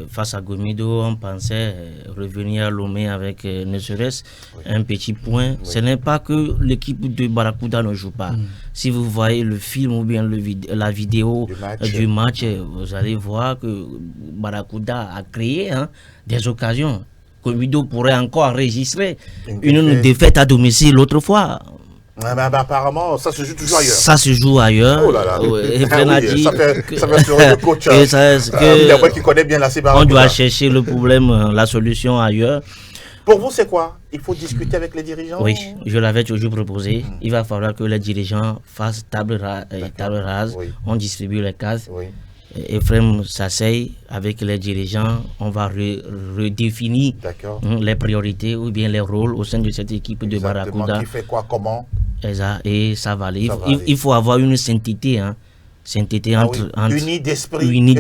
Speaker 2: Face à Gomido, on pensait revenir à Lomé avec ne serait-ce un petit point. Ce n'est pas que l'équipe de Barracuda ne joue pas. Si vous voyez le film ou bien la vidéo du match, vous allez voir que Barracuda a créé des occasions. Gomido pourrait encore enregistrer une défaite à domicile l'autre fois.
Speaker 1: Mais apparemment, ça se joue toujours ailleurs.
Speaker 2: Ça se joue ailleurs.
Speaker 1: Oh là là.
Speaker 2: Et
Speaker 1: ça fait sur le coach qui connaît bien la Barracuda.
Speaker 2: On doit chercher le problème, la solution ailleurs.
Speaker 1: Pour vous, c'est quoi? Il faut discuter avec les dirigeants?
Speaker 2: Oui, je l'avais toujours proposé. Il va falloir que les dirigeants fassent table rase. On distribue les cases. Ephraim s'asseye avec les dirigeants, on va redéfinir les priorités ou bien les rôles au sein de cette équipe de Barracuda.
Speaker 1: Qui fait quoi, comment?
Speaker 2: Et ça va aller. Il faut avoir une sainteté, sainteté entre
Speaker 1: unis d'esprit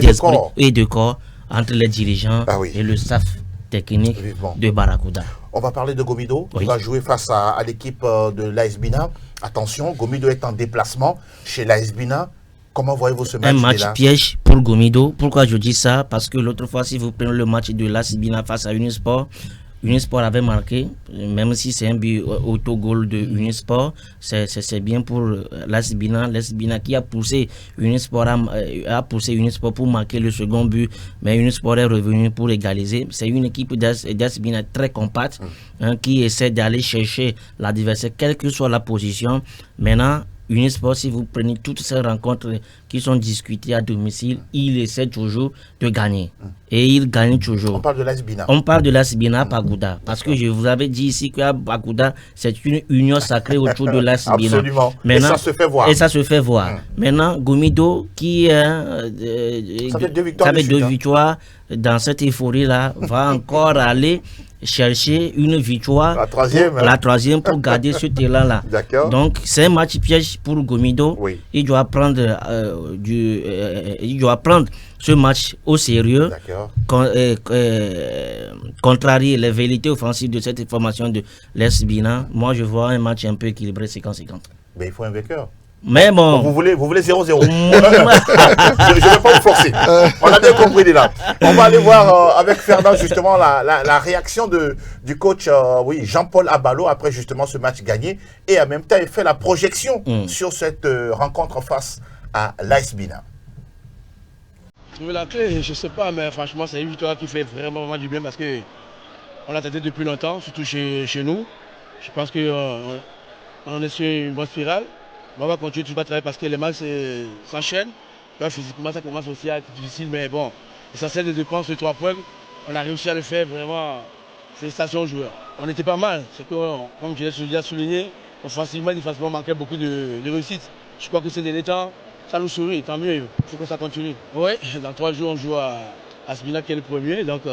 Speaker 2: et de corps entre les dirigeants et le staff technique de Barracuda.
Speaker 1: On va parler de Gomido. Il va jouer face à l'équipe de l'AS Bina. Attention, Gomido est en déplacement chez l'AS Bina. Comment voyez-vous ce match?
Speaker 2: Un match piège pour Gomido. Pourquoi je dis ça? Parce que l'autre fois, si vous prenez le match de l'AS Bina face à Unisport, Unisport avait marqué, même si c'est un but autogol de Unisport, c'est bien pour l'AS Bina. L'AS Bina qui a poussé Unisport pour marquer le second but, mais Unisport est revenu pour égaliser. C'est une équipe d'AS Bina très compacte qui essaie d'aller chercher l'adversaire, quelle que soit la position. Maintenant, Unisport, si vous prenez toutes ces rencontres qui sont discutées à domicile, il essaie toujours de gagner. Et il gagne toujours.
Speaker 1: On parle de l'AS Bina.
Speaker 2: On parle de l'AS Bina à Pagoda. Parce que je vous avais dit ici qu'à Pagoda, c'est une union sacrée autour de l'AS Bina.
Speaker 1: Absolument.
Speaker 2: Maintenant,
Speaker 1: et ça se fait voir.
Speaker 2: Et ça se fait voir. Maintenant, Gomido, qui ça
Speaker 1: fait deux
Speaker 2: victoires dans cette euphorie-là, va encore aller chercher une victoire, la troisième pour garder ce terrain-là. Donc c'est un match piège pour Gomido. Il doit prendre ce match au sérieux, contrarier les vérités offensives de cette formation de l'AS Bina. Moi je vois un match un peu équilibré 50-50.
Speaker 1: Mais il faut un vainqueur.
Speaker 2: Mais bon.
Speaker 1: Vous voulez 0-0. Je ne vais pas vous forcer. On a bien compris déjà. On va aller voir avec Fernand justement la réaction du coach Jean-Paul Abalo après justement ce match gagné. Et en même temps, il fait la projection sur cette rencontre face à l'AS Bina.
Speaker 6: La clé, je ne sais pas, mais franchement, c'est une victoire qui fait vraiment du bien parce qu'on l'attendait depuis longtemps, surtout chez nous. Je pense qu'on est sur une bonne spirale. On va continuer tout le travail parce que les matchs s'enchaînent. Physiquement, ça commence aussi à être difficile, mais bon, l'essentiel de dépenses de 3 points, on a réussi à le faire vraiment. Félicitations aux joueurs. On était pas mal, c'est que, comme je l'ai déjà souligné, offensivement, défensivement, on manquait beaucoup de réussite. Je crois que ces derniers temps, ça nous sourit, tant mieux, il faut que ça continue. Oui, dans 3 jours, on joue à Asbina qui est le premier, donc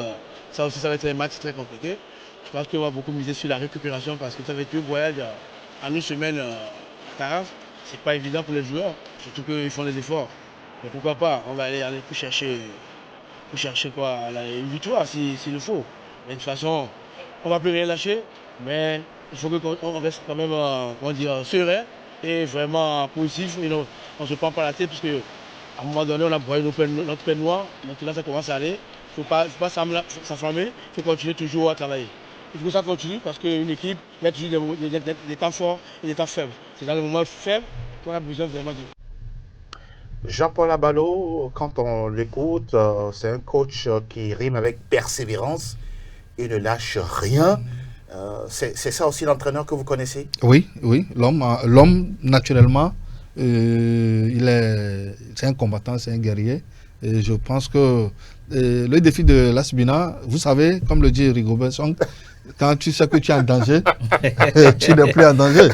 Speaker 6: ça aussi, ça va être un match très compliqué. Je pense qu'on va beaucoup miser sur la récupération parce que ça va être un voyage en une semaine 40. C'est pas évident pour les joueurs, surtout qu'ils font des efforts. Mais pourquoi pas, on va aller pour chercher une victoire s'il le faut. Mais de toute façon, on ne va plus rien lâcher, mais il faut qu'on reste quand même serein et vraiment positif. On ne se prend pas la tête parce qu'à un moment donné, on a broyé notre peine noire, donc là ça commence à aller. Il ne faut pas s'enflammer, il faut continuer toujours à travailler. Il faut que ça continue parce qu'une équipe, il y a toujours des temps forts et des temps faibles. C'est dans les moments faibles qu'on a besoin vraiment de...
Speaker 1: Jean-Paul Abalo, quand on l'écoute, c'est un coach qui rime avec persévérance et ne lâche rien. C'est ça aussi l'entraîneur que vous connaissez? Oui.
Speaker 3: L'homme, naturellement, c'est un combattant, c'est un guerrier. Et je pense que le défi de l'AS Bina, vous savez, comme le dit Rigobert Song, quand tu sais que tu es en danger, tu n'es plus en danger.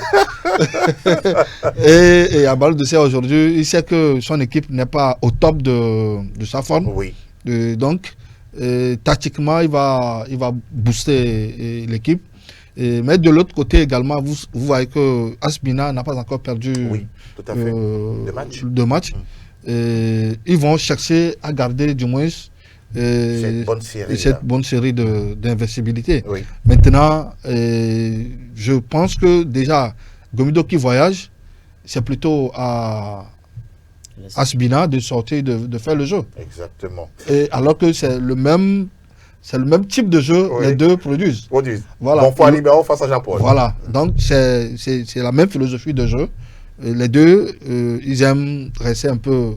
Speaker 3: et à Abalo de ça aujourd'hui, il sait que son équipe n'est pas au top de sa forme. Donc, tactiquement, il va booster l'équipe. Mais de l'autre côté également, vous voyez que Asbina n'a pas encore perdu
Speaker 1: tout à fait.
Speaker 3: de match. Ils vont chercher à garder du moins cette bonne série d'invincibilité.
Speaker 1: Oui.
Speaker 3: Maintenant, je pense que déjà, Gomido qui voyage, c'est plutôt à Asbina de sortir, de faire le jeu.
Speaker 1: Exactement.
Speaker 3: Et alors que c'est le même type de jeu, les deux produisent. Voilà.
Speaker 1: Bon, Libéro face à Japon.
Speaker 3: Voilà. Donc, c'est la même philosophie de jeu. Les deux, ils aiment rester un peu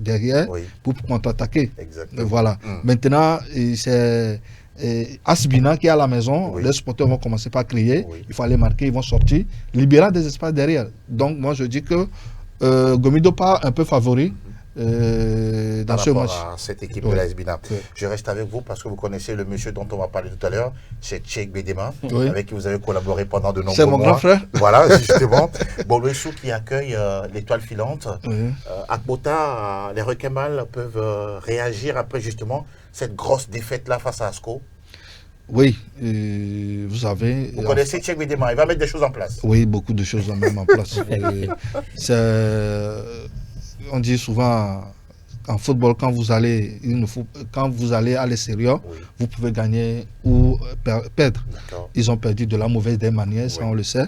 Speaker 3: derrière pour contre-attaquer. Voilà. Maintenant, c'est Asbina qui est à la maison. Les supporters vont commencer par crier. Il faut aller marquer, ils vont sortir, libérant des espaces derrière. Donc, moi, je dis que Gomido part un peu favori. Dans ce match.
Speaker 1: À cette équipe de l'AS Bina. Je reste avec vous parce que vous connaissez le monsieur dont on va parler tout à l'heure, c'est Tchèque Bédéma, avec qui vous avez collaboré pendant de nombreux mois.
Speaker 3: C'est mon grand frère.
Speaker 1: Voilà, justement. Boulouissou qui accueille l'étoile filante. À Kbota, les requins mâles peuvent réagir après justement cette grosse défaite-là face à Asco.
Speaker 3: Oui, vous savez...
Speaker 1: Vous connaissez Tchèque Bédéma, il va mettre des choses en place.
Speaker 3: Oui, beaucoup de choses à mettre en place. On dit souvent en football, quand vous allez à l'extérieur, vous pouvez gagner ou perdre. Ils ont perdu de la mauvaise des manières, ça on le sait.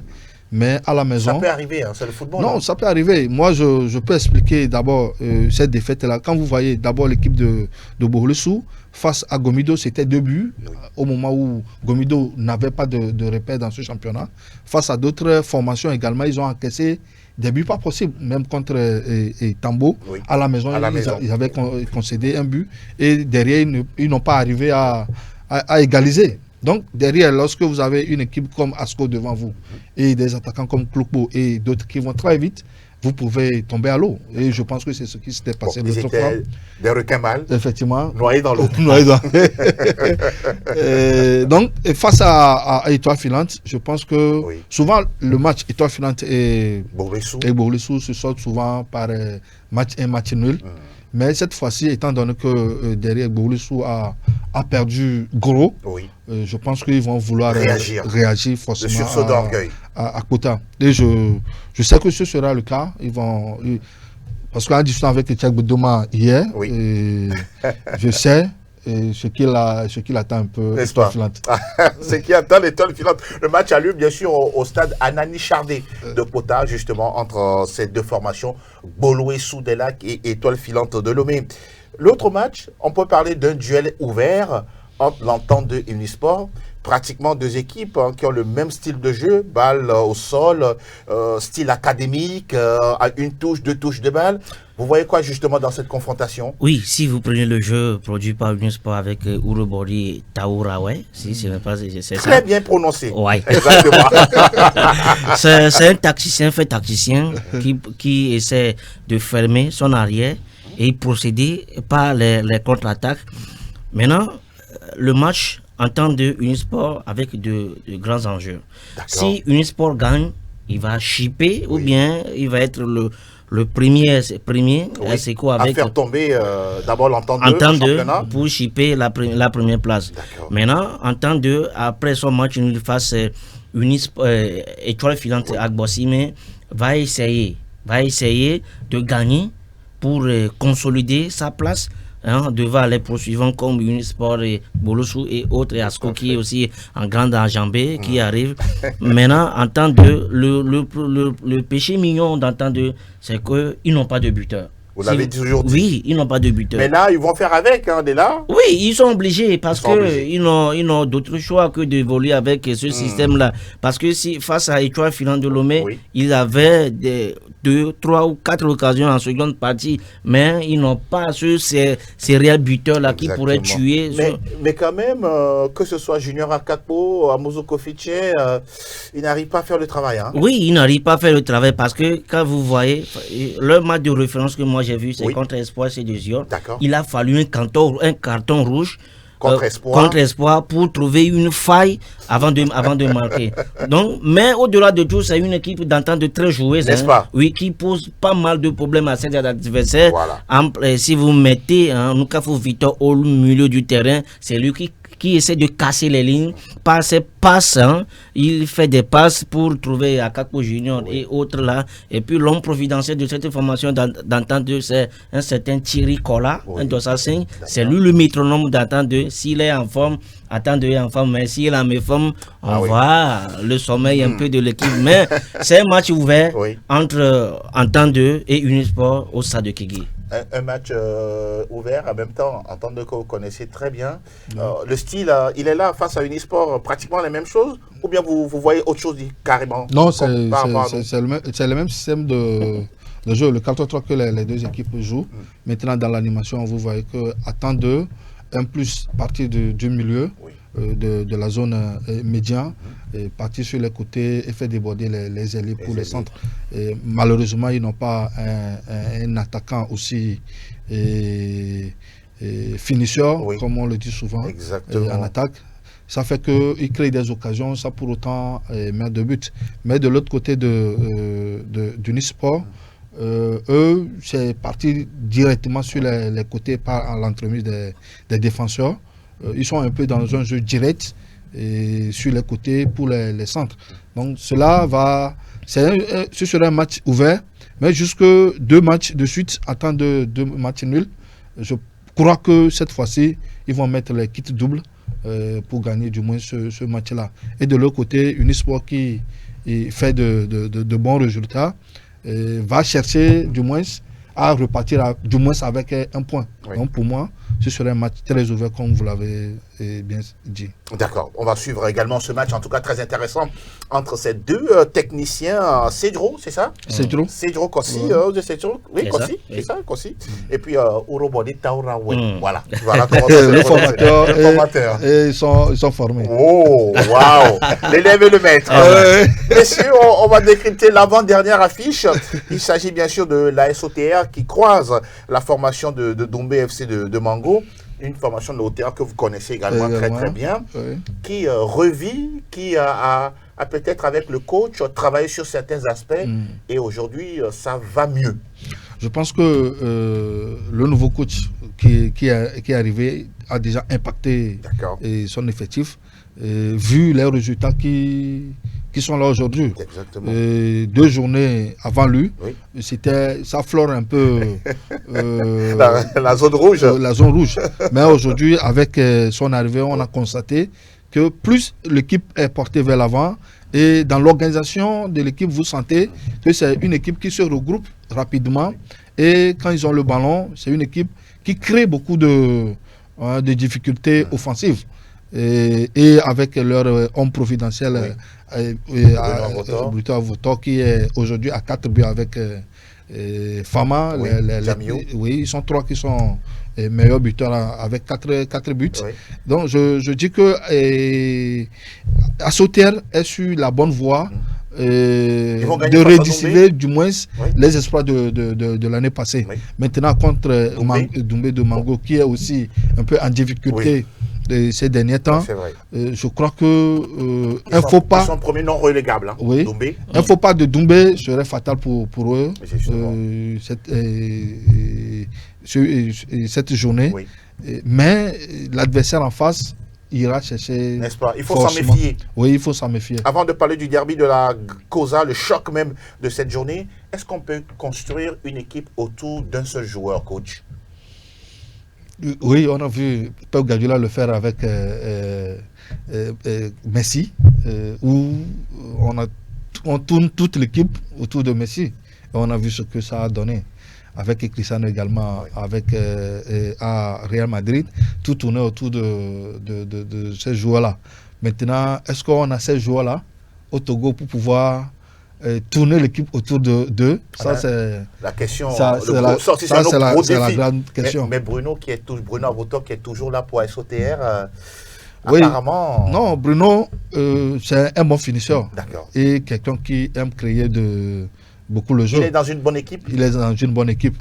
Speaker 3: Mais à la maison...
Speaker 1: Ça peut arriver, hein, c'est le football.
Speaker 3: Non, ça peut arriver. Moi, je peux expliquer d'abord cette défaite-là. Quand vous voyez d'abord l'équipe de Boulouissou face à Gomido, c'était 2 buts au moment où Gomido n'avait pas de repère dans ce championnat. Face à d'autres formations également, ils ont encaissé des buts pas possibles, même contre Tambo. À la maison, ils avaient concédé un but et derrière, ils n'ont pas arrivé à égaliser. Donc, derrière, lorsque vous avez une équipe comme Asco devant vous et des attaquants comme Klokbo et d'autres qui vont très vite, vous pouvez tomber à l'eau. Et je pense que c'est ce qui s'était passé l'autre fois.
Speaker 1: Des requins mâles.
Speaker 3: Effectivement.
Speaker 1: Noyés dans l'eau.
Speaker 3: Donc, face à Étoile Filante, je pense que souvent, le match Étoile Filante et Boulouissou se sortent souvent par un match nul. Mais cette fois-ci, étant donné que derrière Boulouissou a perdu gros, je pense qu'ils vont vouloir réagir forcément.
Speaker 1: Le sursaut d'orgueil.
Speaker 3: À Kota. Et je sais que ce sera le cas. Parce qu'en discutant avec Tchèque Bédéma hier, je sais ce qu'il attend un peu l'Étoile Filante.
Speaker 1: Ce qui attend l'Étoile Filante. Le match a lieu bien sûr au stade Anani Chardé de Kota, justement, entre ces deux formations, Boulouissou des Lacs et Étoile Filante de Lomé. L'autre match, on peut parler d'un duel ouvert entre l'entente de Unisport, pratiquement deux équipes qui ont le même style de jeu, balle au sol, style académique, à une touche, 2 touches de balle. Vous voyez quoi justement dans cette confrontation?
Speaker 2: Oui, si vous prenez le jeu produit par Unisport avec Urobori et Taourawe, si c'est pas c'est ça.
Speaker 1: Très bien prononcé.
Speaker 2: Ouais.
Speaker 1: Exactement.
Speaker 2: c'est un tacticien qui essaie de fermer son arrière et procéder par les contre-attaques. Maintenant, le match en temps de Unisport avec de grands enjeux. Si Unisport gagne, il va chipper ou bien il va être le premier c'est quoi avec
Speaker 1: à faire tomber d'abord l'entente de
Speaker 2: pour chipper la première place. Maintenant, en temps de après son match il face Étoile Filante Agbossime va essayer de gagner pour consolider sa place devant les poursuivants comme Unisport et Boulouissou et autres, et Asco qui est aussi en grande enjambée qui arrive. Maintenant, en temps de le péché mignon d'entendre, c'est qu'ils n'ont pas de buteur.
Speaker 1: Vous l'avez toujours dit.
Speaker 2: Oui, ils n'ont pas de buteur.
Speaker 1: Mais là, ils vont faire avec, dès là.
Speaker 2: Oui, ils sont obligés parce qu'ils n'ont d'autre choix que de voler avec ce système-là. Parce que si face à Étoile Filante de Lomé, ils avaient 2, 3 ou 4 occasions en seconde partie, mais ils n'ont pas ces réels buteurs-là qui pourraient tuer.
Speaker 1: Mais quand même, que ce soit Junior Akakpo, Amozo Kofiche, ils n'arrivent pas à faire le travail.
Speaker 2: Oui, ils n'arrivent pas à faire le travail parce que quand vous voyez, le match de référence que moi j'ai vu, c'est contre Espoir, c'est de Zior. Il a fallu un carton rouge contre Espoir pour trouver une faille avant de marquer. Donc, mais au-delà de tout, c'est une équipe d'entente de très joueuse, oui, qui pose pas mal de problèmes à ses adversaires. Si vous mettez Nukafo Victor au milieu du terrain, c'est lui qui essaie de casser les lignes par ses passe, hein. Il fait des passes pour trouver Akapo Junior et autres là. Et puis l'homme providentiel de cette formation d'entendre, c'est un certain Thierry Kola, un Dossassin. C'est lui le métronome d'entendre. S'il est en forme, attendre en forme. Mais s'il est en méforme, on voit le sommeil un peu de l'équipe. Mais c'est un match ouvert entre Entendre et Unisport au stade de Kégué.
Speaker 1: Un match ouvert, en même temps, Entendre que vous connaissez très bien. Le style, il est là face à Unisport, pratiquement les mêmes choses, ou bien vous voyez autre chose carrément?
Speaker 3: Non, c'est le même système de jeu, le 4-3 que les deux équipes jouent. Maintenant, dans l'animation, vous voyez que Attendre, un plus partir du milieu, de la zone médiane, partir sur les côtés et fait déborder les ailiers pour les centres. Et malheureusement, ils n'ont pas un attaquant aussi finisseur, comme on le dit souvent, en attaque. Ça fait qu'ils créent des occasions, ça pour autant mettre de but. Mais de l'autre côté du Nisport, eux, c'est parti directement sur les côtés par l'entremise des défenseurs. Ils sont un peu dans un jeu direct sur les côtés pour les centres. Donc cela va... Ce sera un match ouvert, mais jusque 2 matchs de suite, attendre 2 matchs nuls. Je crois que cette fois-ci, ils vont mettre les kits doubles pour gagner du moins ce match-là. Et de l'autre côté, Unisport qui fait de bons résultats va chercher du moins à repartir du moins avec un point. Donc pour moi, ce serait un match très ouvert comme vous l'avez bien dit.
Speaker 1: D'accord. On va suivre également ce match, en tout cas très intéressant, entre ces deux techniciens. Cedro, c'est ça? Cedro Kossi. Oui, Kossi, c'est ça, Kossi. Et puis Urobodi Taurawe. Voilà.
Speaker 3: Les formateurs. Et ils sont formés.
Speaker 1: Oh, waouh. L'élève et le maître. Messieurs, on va décrypter l'avant-dernière affiche. Il s'agit bien sûr de la SOTR qui croise la formation de Doumbé FC de Mango. Une formation de l'OTR que vous connaissez également très bien, qui revit, qui a peut-être avec le coach travaillé sur certains aspects et aujourd'hui ça va mieux.
Speaker 3: Je pense que le nouveau coach qui est arrivé a déjà impacté son effectif, vu les résultats qui sont là aujourd'hui. 2 journées avant lui, ça flore un peu
Speaker 1: la zone rouge.
Speaker 3: La zone rouge. Mais aujourd'hui, avec son arrivée, on a constaté que plus l'équipe est portée vers l'avant et dans l'organisation de l'équipe, vous sentez que c'est une équipe qui se regroupe rapidement et quand ils ont le ballon, c'est une équipe qui crée beaucoup de difficultés offensives. Et avec leur homme providentiel, Bruto Votor, qui est aujourd'hui à 4 buts avec Fama. Ils sont 3 qui sont meilleurs buteurs avec 4 buts. Donc je dis que Assoter est sur la bonne voie de redistribuer du moins les espoirs de l'année passée. Maintenant contre Doumbé de Mango, qui est aussi un peu en difficulté ces derniers temps, je crois que un faux pas.
Speaker 1: Ils sont premiers non relégables. Doumbé.
Speaker 3: Un faux pas de Doumbé serait fatal pour eux cette journée. Mais l'adversaire en face ira chercher.
Speaker 1: N'est-ce pas? Il faut s'en méfier.
Speaker 3: Oui, il faut s'en méfier.
Speaker 1: Avant de parler du derby de la Cosa, le choc même de cette journée, est-ce qu'on peut construire une équipe autour d'un seul joueur, coach?
Speaker 3: Oui, on a vu Pep Guardiola le faire avec Messi, où on tourne toute l'équipe autour de Messi. Et on a vu ce que ça a donné. Avec Cristiano également, avec à Real Madrid, tout tournait autour de ces joueurs-là. Maintenant, est-ce qu'on a ces joueurs-là au Togo pour pouvoir tourner l'équipe autour d'eux?
Speaker 1: Ça, c'est la question.
Speaker 3: C'est la grande question.
Speaker 1: Mais Bruno Avoto qui est toujours là pour SOTR, apparemment...
Speaker 3: Non, Bruno, c'est un bon finisseur.
Speaker 1: D'accord.
Speaker 3: Et quelqu'un qui aime créer beaucoup le jeu.
Speaker 1: Il est dans une bonne équipe.
Speaker 3: Il est dans une bonne équipe.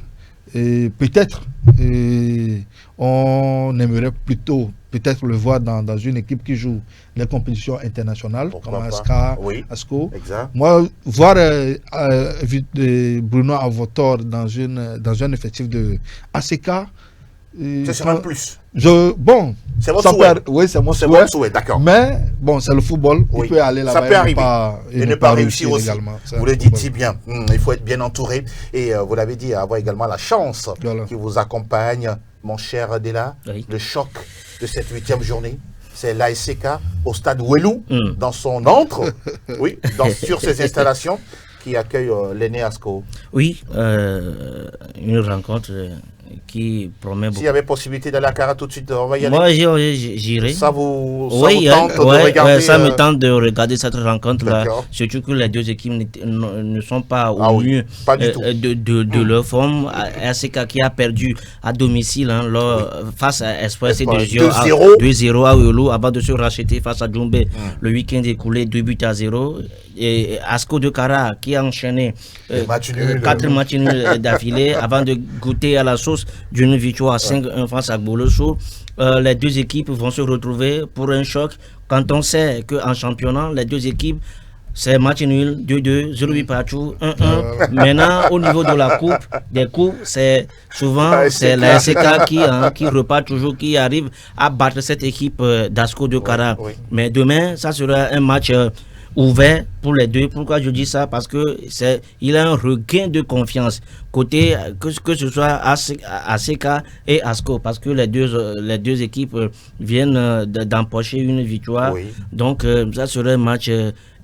Speaker 3: Et peut-être, on aimerait plutôt le voir dans une équipe qui joue les compétitions internationales, comme ASCO.
Speaker 1: Exact.
Speaker 3: Moi, voir Bruno Avotor dans un effectif de ACK,
Speaker 1: ce sera un plus.
Speaker 3: Bon,
Speaker 1: C'est votre souhait.
Speaker 3: Oui, c'est mon
Speaker 1: C'est
Speaker 3: souhait.
Speaker 1: votre souhait, d'accord.
Speaker 3: Mais bon, c'est le football.
Speaker 1: Oui.
Speaker 3: Il peut aller
Speaker 1: Ça
Speaker 3: là-bas
Speaker 1: peut arriver.
Speaker 3: et
Speaker 1: ne pas réussir aussi.
Speaker 3: également. C'est
Speaker 1: Vous
Speaker 3: un
Speaker 1: le dites
Speaker 3: football.
Speaker 1: si bien. Il faut être bien entouré. Et vous l'avez dit, avoir également la chance
Speaker 3: Voilà.
Speaker 1: qui vous accompagne, mon cher Dela.
Speaker 2: Oui.
Speaker 1: Le choc de cette 8e journée, c'est l'ASK au stade Ouelou,
Speaker 2: Mm.
Speaker 1: dans son antre, oui, sur ses installations, qui accueille l'aîné Asco.
Speaker 2: Oui, une rencontre qui promet beaucoup.
Speaker 1: S'il y avait possibilité d'aller à Cara tout de suite, on va y aller.
Speaker 2: Moi, j'irai.
Speaker 1: Ça vous
Speaker 2: Oui,
Speaker 1: tente de
Speaker 2: ouais,
Speaker 1: regarder
Speaker 2: ça me tente de regarder cette rencontre-là.
Speaker 1: D'accord.
Speaker 2: Surtout que les deux équipes ne sont pas au
Speaker 1: Ah oui,
Speaker 2: mieux
Speaker 1: pas du tout.
Speaker 2: de leur forme. ASK qui a perdu à domicile face à Espoir
Speaker 1: Espoir,
Speaker 2: C2 2-0 à Ouelou avant de se racheter face à Djoumbé. Le week-end écoulé 2-0. Et Asco de Cara qui a enchaîné
Speaker 1: matchs nuls.
Speaker 2: 4 matchs nuls d'affilée avant de goûter à la sauce d'une victoire à 5-1 face à Gboloso. Les deux équipes vont se retrouver pour un choc quand on sait qu'en championnat, les deux équipes, c'est match nul, 2-2, 0-8 partout, 1-1. Maintenant, au niveau de la coupe, des coupes, c'est souvent c'est la SK qui repart toujours, qui arrive à battre cette équipe d'Asco de Cara.
Speaker 1: Oui.
Speaker 2: Mais demain, ça sera un match ouvert pour les deux. Pourquoi je dis ça? Parce que il a un regain de confiance côté que ce soit ASK et ASCO, parce que les deux équipes viennent d'empocher une victoire.
Speaker 1: Oui.
Speaker 2: Donc ça serait un match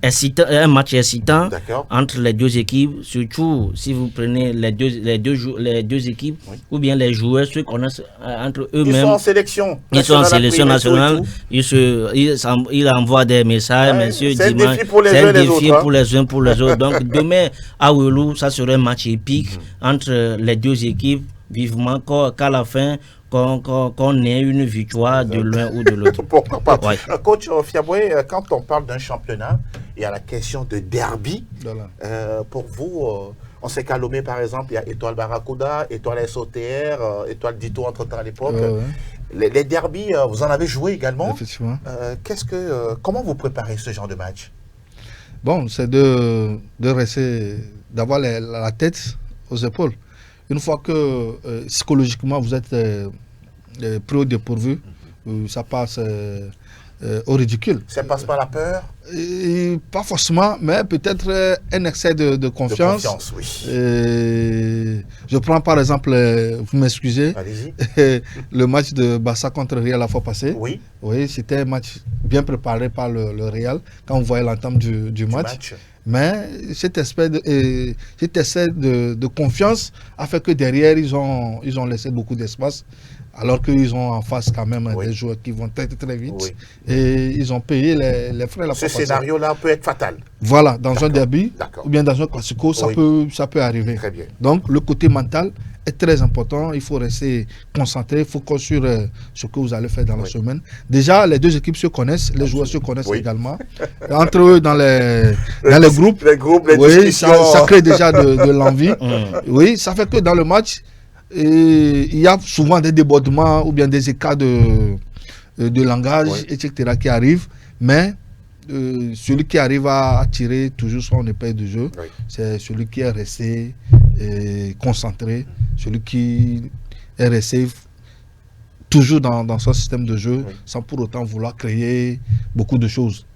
Speaker 2: excitant
Speaker 1: D'accord.
Speaker 2: entre les deux équipes, surtout si vous prenez les deux équipes,
Speaker 1: Oui.
Speaker 2: ou bien les joueurs se connaissent entre
Speaker 1: Ils
Speaker 2: eux-mêmes.
Speaker 1: sont en sélection.
Speaker 2: Ils sont en
Speaker 1: nationale
Speaker 2: sélection
Speaker 1: après, et tout, et
Speaker 2: nationale.
Speaker 1: tout.
Speaker 2: Ils envoient des messages,
Speaker 1: Ouais,
Speaker 2: messieurs,
Speaker 1: c'est un
Speaker 2: dimanche.
Speaker 1: défi pour les
Speaker 2: C'est
Speaker 1: uns
Speaker 2: un
Speaker 1: et les
Speaker 2: défi
Speaker 1: autres,
Speaker 2: pour les uns, pour les autres. Donc demain, à Ouelou, ça serait un match épique entre les deux équipes. Vivement qu'à la fin, qu'on ait une victoire de l'un ou de l'autre.
Speaker 1: Pourquoi pas.
Speaker 2: Ouais.
Speaker 1: Coach Fiaboué, quand on parle d'un championnat, il y a la question de derby.
Speaker 3: Voilà.
Speaker 1: Pour vous, on sait qu'à Lomé, par exemple, il y a Étoile Barracuda, Étoile SOTR, Étoile Dito entre-temps à l'époque.
Speaker 3: Ouais.
Speaker 1: Les derbys, vous en avez joué également.
Speaker 3: Effectivement.
Speaker 1: Comment vous préparez ce genre de match?
Speaker 3: Bon, c'est de rester, d'avoir la tête aux épaules. Une fois que psychologiquement vous êtes pris au dépourvu, ça passe au ridicule.
Speaker 1: Ça passe par la peur?
Speaker 3: Pas forcément, mais peut-être un excès de confiance.
Speaker 1: De confiance, oui.
Speaker 3: Je prends par exemple, vous m'excusez,
Speaker 1: Allez-y.
Speaker 3: le match de Barça contre Real la fois passée.
Speaker 1: Oui.
Speaker 3: Oui, c'était un match bien préparé par le Real quand on voyait l'entame du match. Mais cet aspect de confiance a fait que derrière, ils ont laissé beaucoup d'espace, alors qu'ils ont en face quand même des joueurs qui vont très très vite. Oui. Et ils ont payé les frais.
Speaker 1: Ce scénario-là peut être fatal.
Speaker 3: Voilà, dans un derby ou bien dans un classico, ça peut arriver.
Speaker 1: Très bien.
Speaker 3: Donc le côté mental est très important. Il faut rester concentré, il faut construire ce que vous allez faire dans la semaine. Déjà, les deux équipes se connaissent, les joueurs se connaissent également. Entre eux, dans les groupes,
Speaker 1: les
Speaker 3: ça crée déjà de l'envie. Oui, ça fait que dans le match, il y a souvent des débordements ou bien des écarts de langage, etc. qui arrivent. Mais celui qui arrive à tirer toujours son épée de jeu, c'est celui qui est resté concentré, celui qui est resté toujours dans son système de jeu, sans pour autant vouloir créer beaucoup de choses.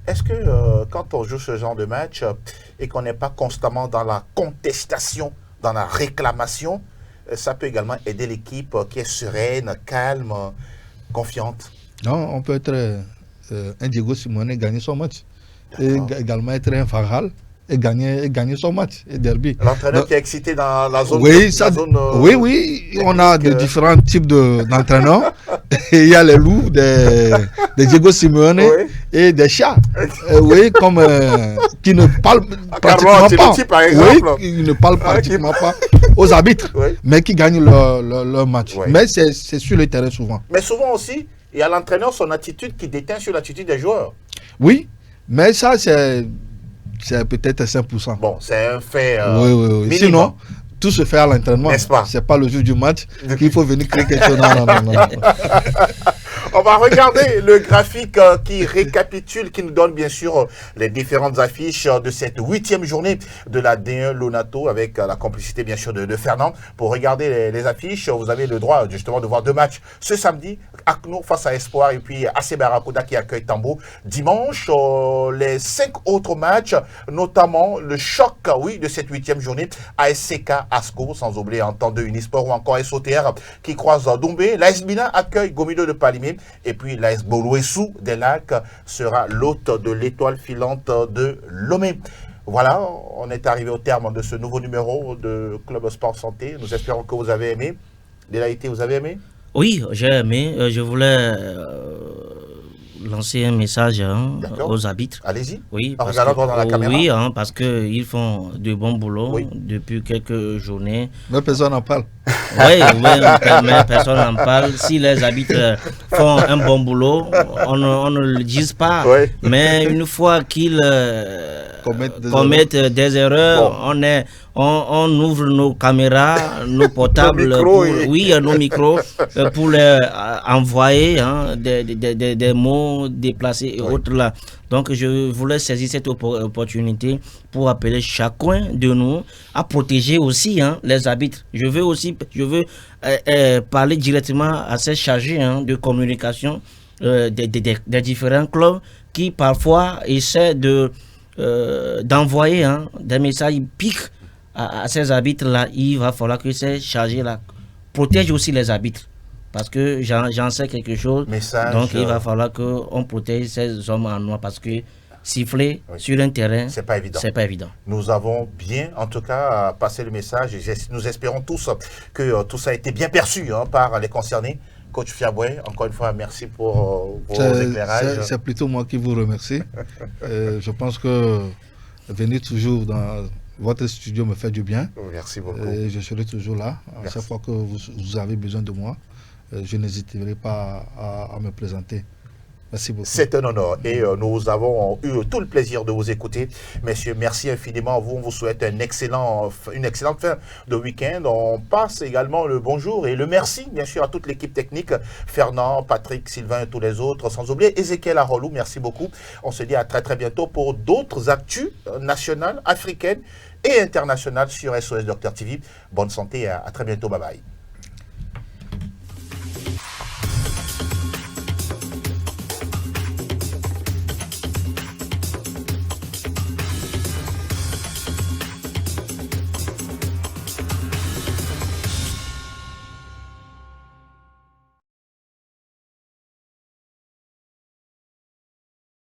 Speaker 1: Est-ce que quand on joue ce genre de match et qu'on n'est pas constamment dans la contestation, dans la réclamation, ça peut également aider l'équipe qui est sereine, calme, confiante?
Speaker 3: Non, on peut être un Diego Simeone et gagner son match. Et également être un Faral et gagner son match, et derby.
Speaker 1: L'entraîneur qui est excité dans la zone.
Speaker 3: Oui, on a de différents types d'entraîneurs. Il y a les loups, des Diego Simeone et des chats. Comme qui ne parlent pratiquement pas.
Speaker 1: Par exemple.
Speaker 3: Qui ne parlent pratiquement pas aux arbitres, mais qui gagnent leur match. Mais c'est sur le terrain souvent.
Speaker 1: Mais souvent aussi, il y a l'entraîneur, son attitude qui déteint sur l'attitude des joueurs.
Speaker 3: Oui, mais ça, c'est peut-être 5%.
Speaker 1: Bon, c'est un fait
Speaker 3: oui. Sinon, tout se fait à l'entraînement.
Speaker 1: N'est-ce pas?
Speaker 3: C'est pas le jour du match qu'il faut venir créer quelque chose. Non.
Speaker 1: On va regarder le graphique qui récapitule, qui nous donne bien sûr les différentes affiches de cette 8e journée de la D1 Lonato avec la complicité bien sûr de Fernand. Pour regarder les affiches, vous avez le droit justement de voir 2 matchs ce samedi, Akno face à Espoir et puis AC Barracuda qui accueille Tambo. Dimanche, les 5 autres matchs, notamment le choc, oui, de cette 8e journée, ASCK Asco, sans oublier en temps de Unisport ou encore SOTR qui croise Doumbé. L'AS Mina accueille Gomido de Palimé et puis l'AS Bolouessou des Lacs sera l'hôte de l'étoile filante de Lomé. Voilà, on est arrivé au terme de ce nouveau numéro de Club Sport Santé. Nous espérons que vous avez aimé. Délaïté, vous avez aimé?
Speaker 2: Oui, j'ai aimé. Je voulais lancer un message aux arbitres.
Speaker 1: Allez-y.
Speaker 2: Oui,
Speaker 1: en regardant dans la caméra.
Speaker 2: Oui, parce qu'ils font de bons boulots depuis quelques journées.
Speaker 3: Mais personne n'en parle.
Speaker 2: Oui, mais personne n'en parle. Si les arbitres font un bon boulot, on ne le dise pas.
Speaker 1: Oui.
Speaker 2: Mais une fois qu'ils commettent des erreurs, bon. On ouvre nos caméras, nos portables, nos micros, pour les envoyer des mots déplacés et autres là. Donc je voulais saisir cette opportunité pour appeler chacun de nous à protéger aussi les arbitres. Je veux parler directement à ces chargés de communication des différents clubs qui parfois essaient d'envoyer des messages piques à ces arbitres-là. Il va falloir que ces chargés-là protègent aussi les arbitres. Parce que j'en sais quelque chose. Donc il va falloir qu'on protège ces hommes en noir parce que siffler sur un terrain, c'est pas évident.
Speaker 1: Nous avons bien, en tout cas, passé le message et nous espérons tous que tout ça a été bien perçu par les concernés. Coach Fiaboué, encore une fois, merci pour vos éclairages.
Speaker 3: C'est plutôt moi qui vous remercie. Je pense que venir toujours dans votre studio me fait du bien.
Speaker 1: Merci beaucoup.
Speaker 3: Je serai toujours là. À chaque fois que vous avez besoin de moi, je n'hésiterai pas à me présenter. Merci beaucoup.
Speaker 1: C'est un honneur et nous avons eu tout le plaisir de vous écouter. Messieurs, merci infiniment à vous. On vous souhaite une excellente fin de week-end. On passe également le bonjour et le merci, bien sûr, à toute l'équipe technique. Fernand, Patrick, Sylvain et tous les autres. Sans oublier Ezekiel Arolou, merci beaucoup. On se dit à très très bientôt pour d'autres actus nationales, africaines et internationales sur SOS Docteur TV. Bonne santé et à très bientôt. Bye bye.